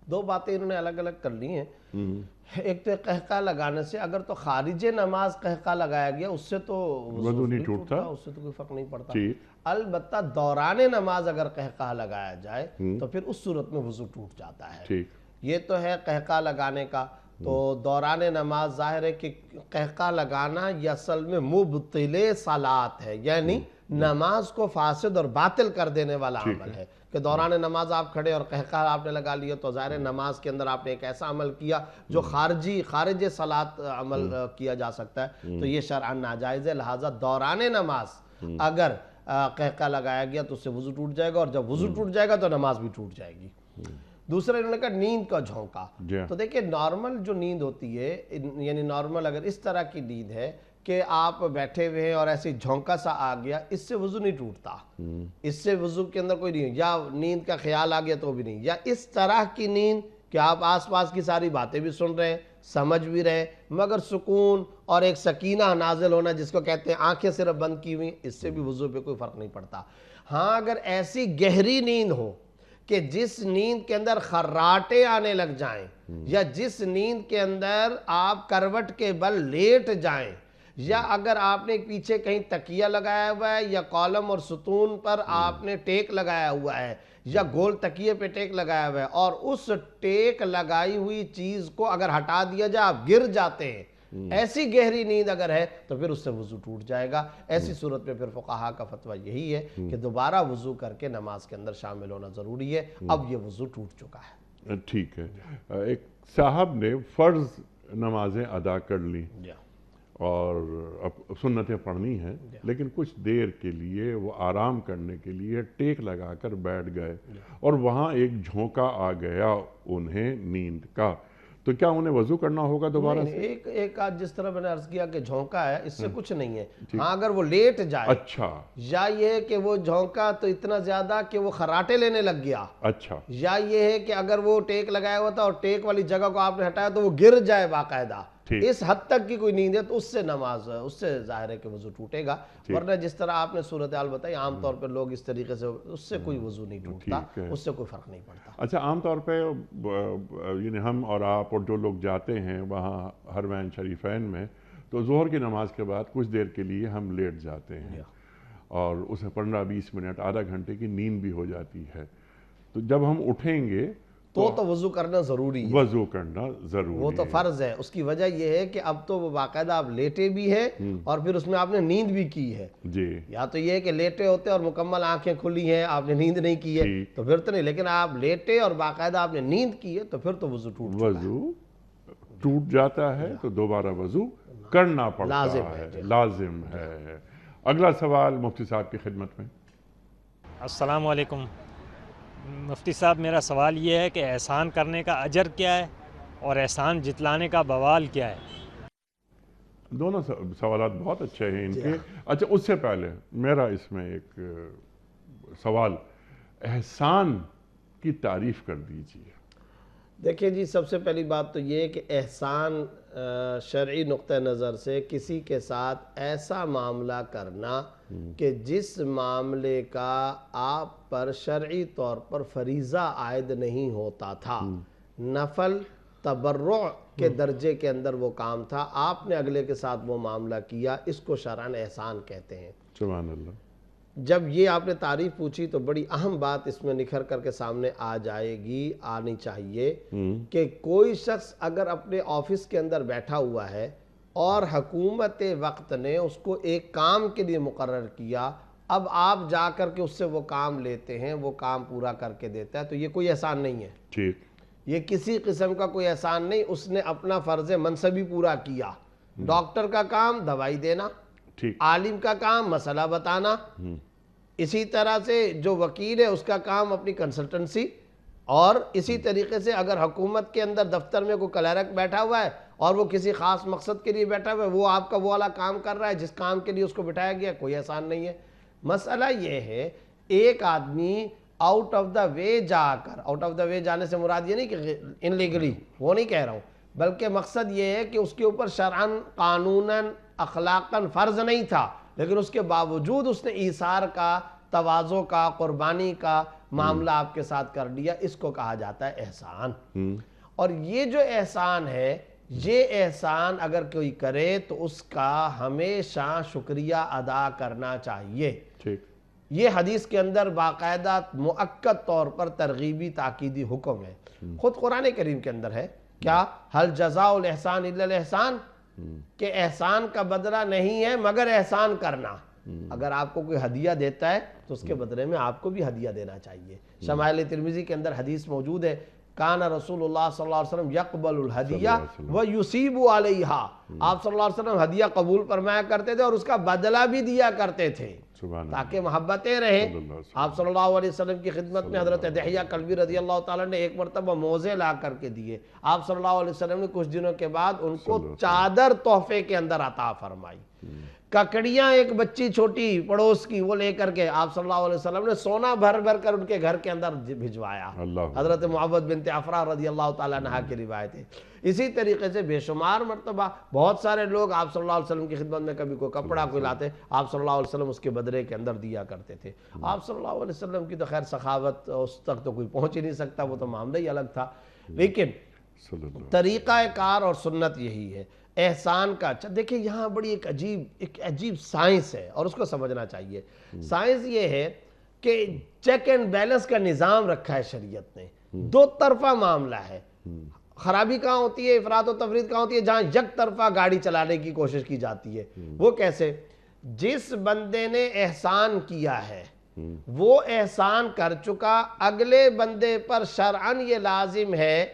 دو باتیں انہوں نے الگ الگ کر لی ہیں. ایک تو قہقہ لگانے سے، اگر تو خارج نماز قہقہ لگایا گیا اس سے تو وضو نہیں ٹوٹتا، اس سے تو کوئی فرق نہیں پڑتا. البتہ دوران نماز اگر قہقہ لگایا جائے تو پھر اس صورت میں وضو ٹوٹ جاتا ہے. یہ تو ہے قہقہ لگانے کا. تو دوران نماز ظاہر ہے کہ قہقہ لگانا یہ اصل میں مبطل صلاۃ ہے، یعنی نماز کو فاسد اور باطل کر دینے والا عمل ہے. کہ دوران نماز آپ کھڑے اور قہقہ آپ نے لگا لیا تو ظاہر ہے نماز کے اندر آپ نے ایک ایسا عمل کیا جو خارج صلاۃ عمل کیا جا سکتا ہے، تو یہ شرعاً ناجائز ہے. لہٰذا دوران نماز اگر قہقہ لگایا گیا تو اس سے وضو ٹوٹ جائے گا، اور جب وضو ٹوٹ جائے گا تو نماز بھی ٹوٹ جائے گی. دوسرا انہوں نے کہا نیند کا جھونکا. تو دیکھیں نارمل جو نیند ہوتی ہے، یعنی نارمل اگر اس طرح کی نیند ہے کہ آپ بیٹھے ہوئے ہیں اور ایسی جھونکا سا آ گیا، اس سے وضو نہیں ٹوٹتا، اس سے وضو کے اندر کوئی نہیں، یا نیند کا خیال آ گیا تو بھی نہیں، یا اس طرح کی نیند کہ آپ آس پاس کی ساری باتیں بھی سن رہے ہیں، سمجھ بھی رہے مگر سکون اور ایک سکینہ نازل ہونا جس کو کہتے ہیں آنکھیں صرف بند کی ہوئی، اس سے بھی وضو پہ کوئی فرق نہیں پڑتا۔ ہاں اگر ایسی گہری نیند ہو کہ جس نیند کے اندر خراٹے آنے لگ جائیں یا جس نیند کے اندر آپ کروٹ کے بل لیٹ جائیں یا اگر آپ نے پیچھے کہیں تکیہ لگایا ہوا ہے یا کالم اور ستون پر آپ نے ٹیک لگایا ہوا ہے یا گول تکیے پہ ٹیک لگایا ہوا ہے اور اس ٹیک لگائی ہوئی چیز کو اگر ہٹا دیا جائے آپ گر جاتے ہیں، ایسی گہری نیند اگر ہے تو پھر اس سے وضو ٹوٹ جائے گا۔ ایسی صورت میں پھر فقہا کا فتویٰ یہی ہے کہ دوبارہ وضو کر کے نماز کے اندر شامل ہونا ضروری ہے، اب یہ وضو ٹوٹ چکا ہے۔ ٹھیک ہے، ایک صاحب نے فرض نمازیں ادا کر لی اور اب سنتیں پڑھنی ہیں لیکن کچھ دیر کے لیے وہ آرام کرنے کے لیے ٹیک لگا کر بیٹھ گئے اور وہاں ایک جھونکا آ گیا انہیں نیند کا، تو کیا انہیں وضو کرنا ہوگا دوبارہ سے؟ ایک آدھ جس طرح میں نے عرض کیا کہ جھونکا ہے اس سے کچھ نہیں ہے، ہاں اگر وہ لیٹ جائے اچھا، یا یہ ہے کہ وہ جھونکا تو اتنا زیادہ کہ وہ خراٹے لینے لگ گیا، اچھا، یا یہ ہے کہ اگر وہ ٹیک لگایا ہوا تھا اور ٹیک والی جگہ کو آپ نے ہٹایا تو وہ گر جائے باقاعدہ، اس حد تک کی کوئی نیند ہے تو اس سے نماز اس سے ظاہر ہے کہ وضو ٹوٹے گا، ورنہ جس طرح آپ نے صورتحال بتائی عام طور پہ لوگ اس طریقے سے اس سے کوئی وضو نہیں ٹوٹتا، اس سے کوئی فرق نہیں پڑتا۔ اچھا، عام طور پہ یعنی ہم اور آپ اور جو لوگ جاتے ہیں وہاں حرمین شریفین میں تو ظہر کی نماز کے بعد کچھ دیر کے لیے ہم لیٹ جاتے ہیں اور اسے 15-20 منٹ آدھا گھنٹے کی نیند بھی ہو جاتی ہے، تو جب ہم اٹھیں گے تو وضو کرنا ضروری ہے، وضو کرنا ضروری ہے، وہ تو فرض ہے۔ اس کی وجہ یہ ہے کہ اب تو وہ باقاعدہ آپ لیٹے بھی ہیں اور پھر اس میں آپ نے نیند بھی کی ہے، جی، یا تو یہ ہے کہ لیٹے ہوتے اور مکمل آنکھیں کھلی ہیں آپ نے نیند نہیں کی ہے تو پھر تو نہیں، لیکن آپ لیٹے اور باقاعدہ آپ نے نیند کی ہے تو پھر تو وضو ٹوٹ جاتا ہے تو دوبارہ وضو کرنا پڑتا ہے، لازم ہے۔ اگلا سوال مفتی صاحب کی خدمت میں۔ السلام علیکم مفتی صاحب، میرا سوال یہ ہے کہ احسان کرنے کا اجر کیا ہے اور احسان جتلانے کا بوال کیا ہے؟ دونوں سوالات بہت اچھے ہیں ان کے۔ اچھا، اس سے پہلے میرا اس میں ایک سوال، احسان کی تعریف کر دیجیے۔ دیکھیں جی، سب سے پہلی بات تو یہ ہے کہ احسان شرعی نقطہ نظر سے کسی کے ساتھ ایسا معاملہ کرنا کہ جس معاملے کا آپ پر شرعی طور پر فریضہ عائد نہیں ہوتا تھا، نفل تبرع کے درجے کے اندر وہ کام تھا، آپ نے اگلے کے ساتھ وہ معاملہ کیا، اس کو شرعاً احسان کہتے ہیں۔ سبحان اللہ۔ جب یہ آپ نے تعریف پوچھی تو بڑی اہم بات اس میں نکھر کر کے سامنے آ جائے گی، آنی چاہیے کہ کوئی شخص اگر اپنے آفس کے اندر بیٹھا ہوا ہے اور حکومت وقت نے اس کو ایک کام کے لیے مقرر کیا، اب آپ جا کر کے اس سے وہ کام لیتے ہیں، وہ کام پورا کر کے دیتا ہے، تو یہ کوئی احسان نہیں ہے، ٹھیک، یہ کسی قسم کا کوئی احسان نہیں، اس نے اپنا فرض منصبی پورا کیا۔ ڈاکٹر کا کام دوائی دینا، عالم کا کام مسئلہ بتانا، اسی طرح سے جو وکیل ہے اس کا کام اپنی کنسلٹنسی، اور اسی طریقے سے اگر حکومت کے اندر دفتر میں کوئی کلرک بیٹھا ہوا ہے اور وہ کسی خاص مقصد کے لیے بیٹھا ہوا ہے، وہ آپ کا وہ والا کام کر رہا ہے جس کام کے لیے اس کو بٹھایا گیا، کوئی احسان نہیں ہے۔ مسئلہ یہ ہے ایک آدمی آؤٹ آف دا وے جا کر، آؤٹ آف دا وے جانے سے مراد یہ نہیں کہ انلیگلی، وہ نہیں کہہ رہا ہوں، بلکہ مقصد یہ ہے کہ اس کے اوپر شرعاً قانوناً اخلاقاً فرض نہیں تھا لیکن اس کے باوجود اس نے ایثار کا، تواضع کا، قربانی کا معاملہ آپ کے ساتھ کر لیا، اس کو کہا جاتا ہے احسان۔ اور یہ جو احسان ہے، یہ احسان اگر کوئی کرے تو اس کا ہمیشہ شکریہ ادا کرنا چاہیے۔ یہ حدیث کے اندر باقاعدہ مؤکد طور پر ترغیبی تاکیدی حکم ہے، خود قرآن کریم کے اندر ہے، کیا حل جزاء الاحسان الا الاحسان، کہ احسان کا بدلہ نہیں ہے مگر احسان کرنا۔ اگر آپ کو کوئی ہدیہ دیتا ہے تو اس کے بدلے میں آپ کو بھی ہدیہ دینا چاہیے۔ شمائل ترمذی کے اندر حدیث موجود ہے، کان رسول اللہ صلی اللہ علیہ وسلم یقبل الہدیہ ویصیب علیہا، آپ صلی اللہ علیہ وسلم ہدیہ قبول فرمایا کرتے تھے اور اس کا بدلہ بھی دیا کرتے تھے تاکہ محبتیں رہیں۔ آپ صلی اللہ علیہ وسلم کی خدمت میں حضرت دحیہ کلبی رضی اللہ تعالیٰ نے ایک مرتبہ موزے لا کر کے دیے، آپ صلی اللہ علیہ وسلم نے کچھ دنوں کے بعد ان کو چادر تحفے کے اندر عطا فرمائی۔ ککڑیاں ایک بچی چھوٹی پڑوس کی وہ لے کر کے آپ صلی اللہ علیہ وسلم نے سونا بھر بھر کر ان کے گھر کے اندر بھجوایا، حضرت معوذ بنت عفرا رضی اللہ تعالیٰ عنہا کی روایت ہے۔ اسی طریقے سے بے شمار مرتبہ بہت سارے لوگ آپ صلی اللہ علیہ وسلم کی خدمت میں کبھی کوئی کپڑا کوئی لاتے، آپ صلی اللہ علیہ وسلم اس کے بدلے کے اندر دیا کرتے تھے۔ آپ صلی اللہ علیہ وسلم کی تو خیر سخاوت اس تک تو کوئی پہنچ ہی نہیں سکتا، وہ تو معاملہ ہی الگ تھا، لیکن طریقہ کار اور سنت یہی ہے احسان کا۔ اچھا دیکھیں یہاں بڑی ایک عجیب سائنس ہے اور اس کو سمجھنا چاہیے۔ سائنس یہ ہے کہ چیک اینڈ بیلنس کا نظام رکھا ہے شریعت نے، دو طرفہ معاملہ ہے۔ خرابی کہاں ہوتی ہے، افراط و تفریط کہاں ہوتی ہے، جہاں یک طرفہ گاڑی چلانے کی کوشش کی جاتی ہے۔ وہ کیسے؟ جس بندے نے احسان کیا ہے وہ احسان کر چکا، اگلے بندے پر شرعاً یہ لازم ہے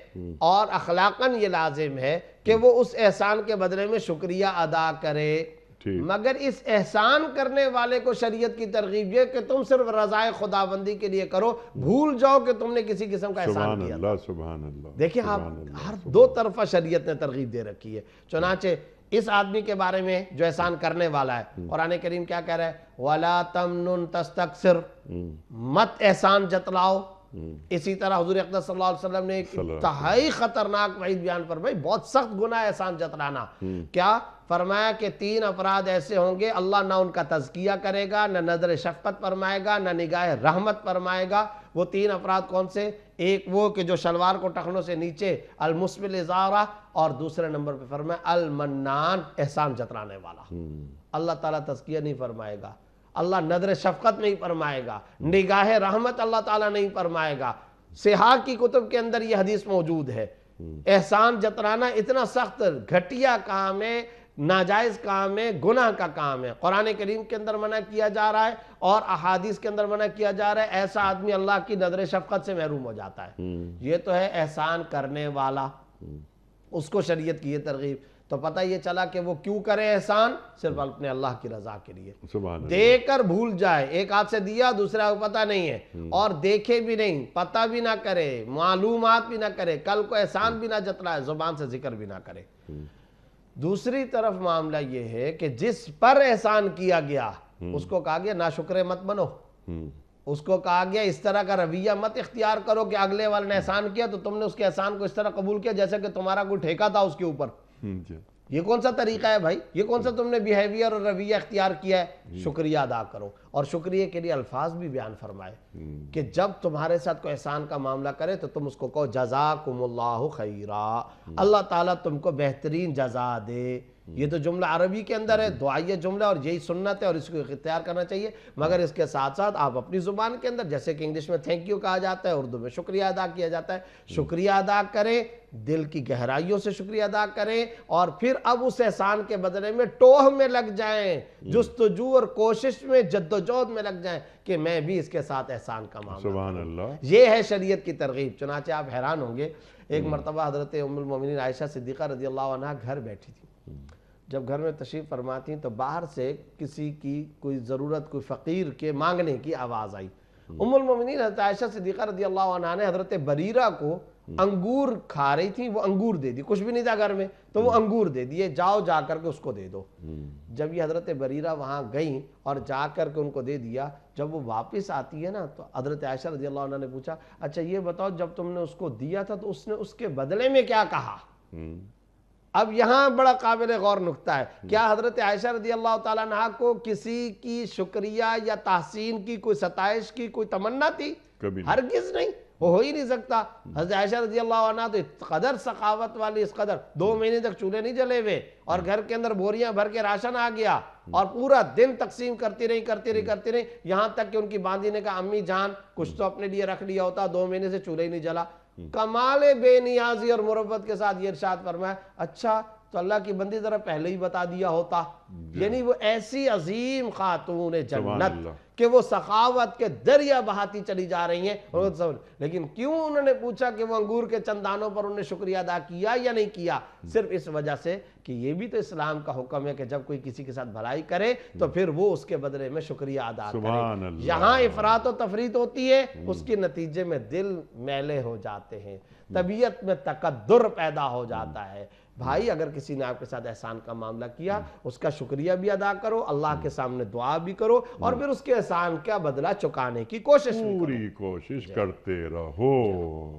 اور اخلاقاً یہ لازم ہے کہ وہ اس احسان کے بدلے میں شکریہ ادا کرے۔ مگر اس احسان کرنے والے کو شریعت کی ترغیب یہ کہ تم صرف رضائے خداوندی کے لیے کرو، بھول جاؤ کہ تم نے کسی قسم کا احسان کیا تھا۔ سبحان اللہ۔ دیکھیں آپ ہر دو طرفہ شریعت نے ترغیب دے رکھی ہے۔ چنانچہ اس آدمی کے بارے میں جو احسان کرنے والا ہے، قرآن کریم کیا کہہ رہا ہے؟ وَلَا تَمْنُن تَسْتَكْثِرْ، مت احسان جتلاؤ۔ اسی طرح حضور اقدس صلی اللہ علیہ وسلم نے ایک انتہائی خطرناک وعید بیان فرمائی، بہت سخت گناہ احسان جتلانا۔ کیا فرمایا؟ کہ 3 افراد ایسے ہوں گے اللہ نہ ان کا تزکیہ کرے گا، نہ نظر شفقت فرمائے گا، نہ نگاہ رحمت فرمائے گا۔ وہ 3 افراد کون سے؟ ایک وہ کہ جو شلوار کو ٹخنوں سے نیچے المسبل ازارہ، اور دوسرے نمبر پہ فرمایا المنان، احسان جتلانے والا۔ اللہ تعالیٰ تزکیہ نہیں فرمائے گا، اللہ نظر شفقت نہیں فرمائے گا، نگاہ رحمت اللہ تعالیٰ نہیں فرمائے گا۔ صحاح کی کتب کے اندر یہ حدیث موجود ہے۔ احسان جتلانا اتنا سخت گھٹیا کام ہے، ناجائز کام ہے، گناہ کا کام ہے۔ قرآن کریم کے اندر منع کیا جا رہا ہے اور احادیث کے اندر منع کیا جا رہا ہے۔ ایسا آدمی اللہ کی نظر شفقت سے محروم ہو جاتا ہے۔ یہ تو ہے احسان کرنے والا، اس کو شریعت کی یہ ترغیب۔ تو پتہ یہ چلا کہ وہ کیوں کرے احسان؟ صرف اپنے اللہ کی رضا کے لیے۔ دے کر بھول جائے، ایک ہاتھ سے دیا دوسرے کو پتہ نہیں ہے، اور دیکھے بھی نہیں، پتہ بھی نہ کرے، معلومات بھی نہ کرے، کل کو احسان بھی نہ جتلائے، زبان سے ذکر بھی نہ کرے۔ دوسری طرف معاملہ یہ ہے کہ جس پر احسان کیا گیا اس کو کہا گیا ناشکر مت بنو، اس کو کہا گیا اس طرح کا رویہ مت اختیار کرو کہ اگلے والے نے احسان کیا تو تم نے اس کے احسان کو اس طرح قبول کیا جیسے کہ تمہارا کوئی ٹھیکہ تھا اس کے اوپر۔ یہ کون سا طریقہ ہے بھائی؟ یہ کون سا تم نے بیہیویئر اور رویہ اختیار کیا ہے؟ شکریہ ادا کرو، اور شکریہ کے لیے الفاظ بھی بیان فرمائے کہ جب تمہارے ساتھ کوئی احسان کا معاملہ کرے تو تم اس کو کہو جزاکم اللہ خیرا، اللہ تعالیٰ تم کو بہترین جزا دے۔ یہ تو جملہ عربی کے اندر ہے، دعائیہ جملہ، اور یہی سنت ہے اور اس کو اختیار کرنا چاہیے۔ مگر اس کے ساتھ ساتھ آپ اپنی زبان کے اندر، جیسے کہ انگلش میں تھینک یو کہا جاتا ہے، اردو میں شکریہ ادا کیا جاتا ہے، شکریہ ادا کریں، دل کی گہرائیوں سے شکریہ ادا کریں، اور پھر اب اس احسان کے بدلے میں ٹوہ میں لگ جائیں، جستجو اور کوشش میں، جدوجہد میں لگ جائیں کہ میں بھی اس کے ساتھ احسان کا معاملہ سبحان اللہ۔ یہ ہے شریعت کی ترغیب۔ چنانچہ آپ حیران ہوں گے، ایک مرتبہ حضرت ام المومنین عائشہ صدیقہ رضی اللہ عنہ گھر بیٹھی تھی۔ جب گھر میں تشریف فرماتی تو باہر سے کسی کی کوئی ضرورت، کوئی فقیر کے مانگنے کی آواز آئی۔ ام المومنین حضرت عائشہ صدیقہ رضی اللہ عنہ نے حضرت بریرہ کو انگور کھا رہی تھی، وہ انگور دے دی، کچھ بھی نہیں تھا گھر میں، تو وہ انگور دے دیے، جاؤ جا کر کے اس کو دے دو۔ جب یہ حضرت بریرہ وہاں گئیں اور جا کر کے ان کو دے دیا، جب وہ واپس آتی ہے نا تو حضرت عائشہ رضی اللہ عنہ نے پوچھا اچھا یہ بتاؤ جب تم نے اس کو دیا تھا تو اس نے اس کے بدلے میں کیا کہا؟ اب یہاں بڑا قابل غور نکتہ ہے، کیا حضرت عائشہ رضی اللہ تعالیٰ عنہ کو کسی کی شکریہ یا تحسین کی، کوئی ستائش کی کوئی تمنا تھی؟ ہرگز نہیں، وہ ہو ہی نہیں سکتا۔ حضرت عائشہ رضی اللہ عنہ تو اس قدر سخاوت والی، اس قدر 2 مہینے تک چولہے نہیں جلے ہوئے، اور گھر کے اندر بوریاں بھر کے راشن آ گیا، اور پورا دن تقسیم کرتی رہی، یہاں تک کہ ان کی باندھی نے کہا امی جان کچھ تو اپنے لیے رکھ لیا ہوتا، 2 مہینے سے چولہا ہی نہیں جلا۔ کمال بے نیازی اور مربت کے ساتھ یہ ارشاد فرمایا اچھا تو اللہ کی بندی ذرا پہلے ہی بتا دیا ہوتا۔ یعنی وہ ایسی عظیم خاتون جنت کہ وہ سخاوت کے دریا بہاتی چلی جا رہی ہیں، لیکن کیوں انہوں نے پوچھا کہ وہ انگور کے چند دانوں پر انہوں نے شکریہ ادا کیا یا نہیں کیا؟ صرف اس وجہ سے کہ یہ بھی تو اسلام کا حکم ہے کہ جب کوئی کسی کے ساتھ بھلائی کرے تو پھر وہ اس کے بدلے میں شکریہ ادا کرے۔ یہاں افراط و تفریط ہوتی ہے، اس کے نتیجے میں دل میلے ہو جاتے ہیں، طبیعت میں تقدر پیدا ہو جاتا ہے۔ بھائی اگر کسی نے آپ کے ساتھ احسان کا معاملہ کیا، اس کا شکریہ بھی ادا کرو، اللہ کے سامنے دعا بھی کرو، اور پھر اس کے احسان کا بدلہ چکانے کی کوشش بھی کرو۔ پوری کوشش کرتے رہو۔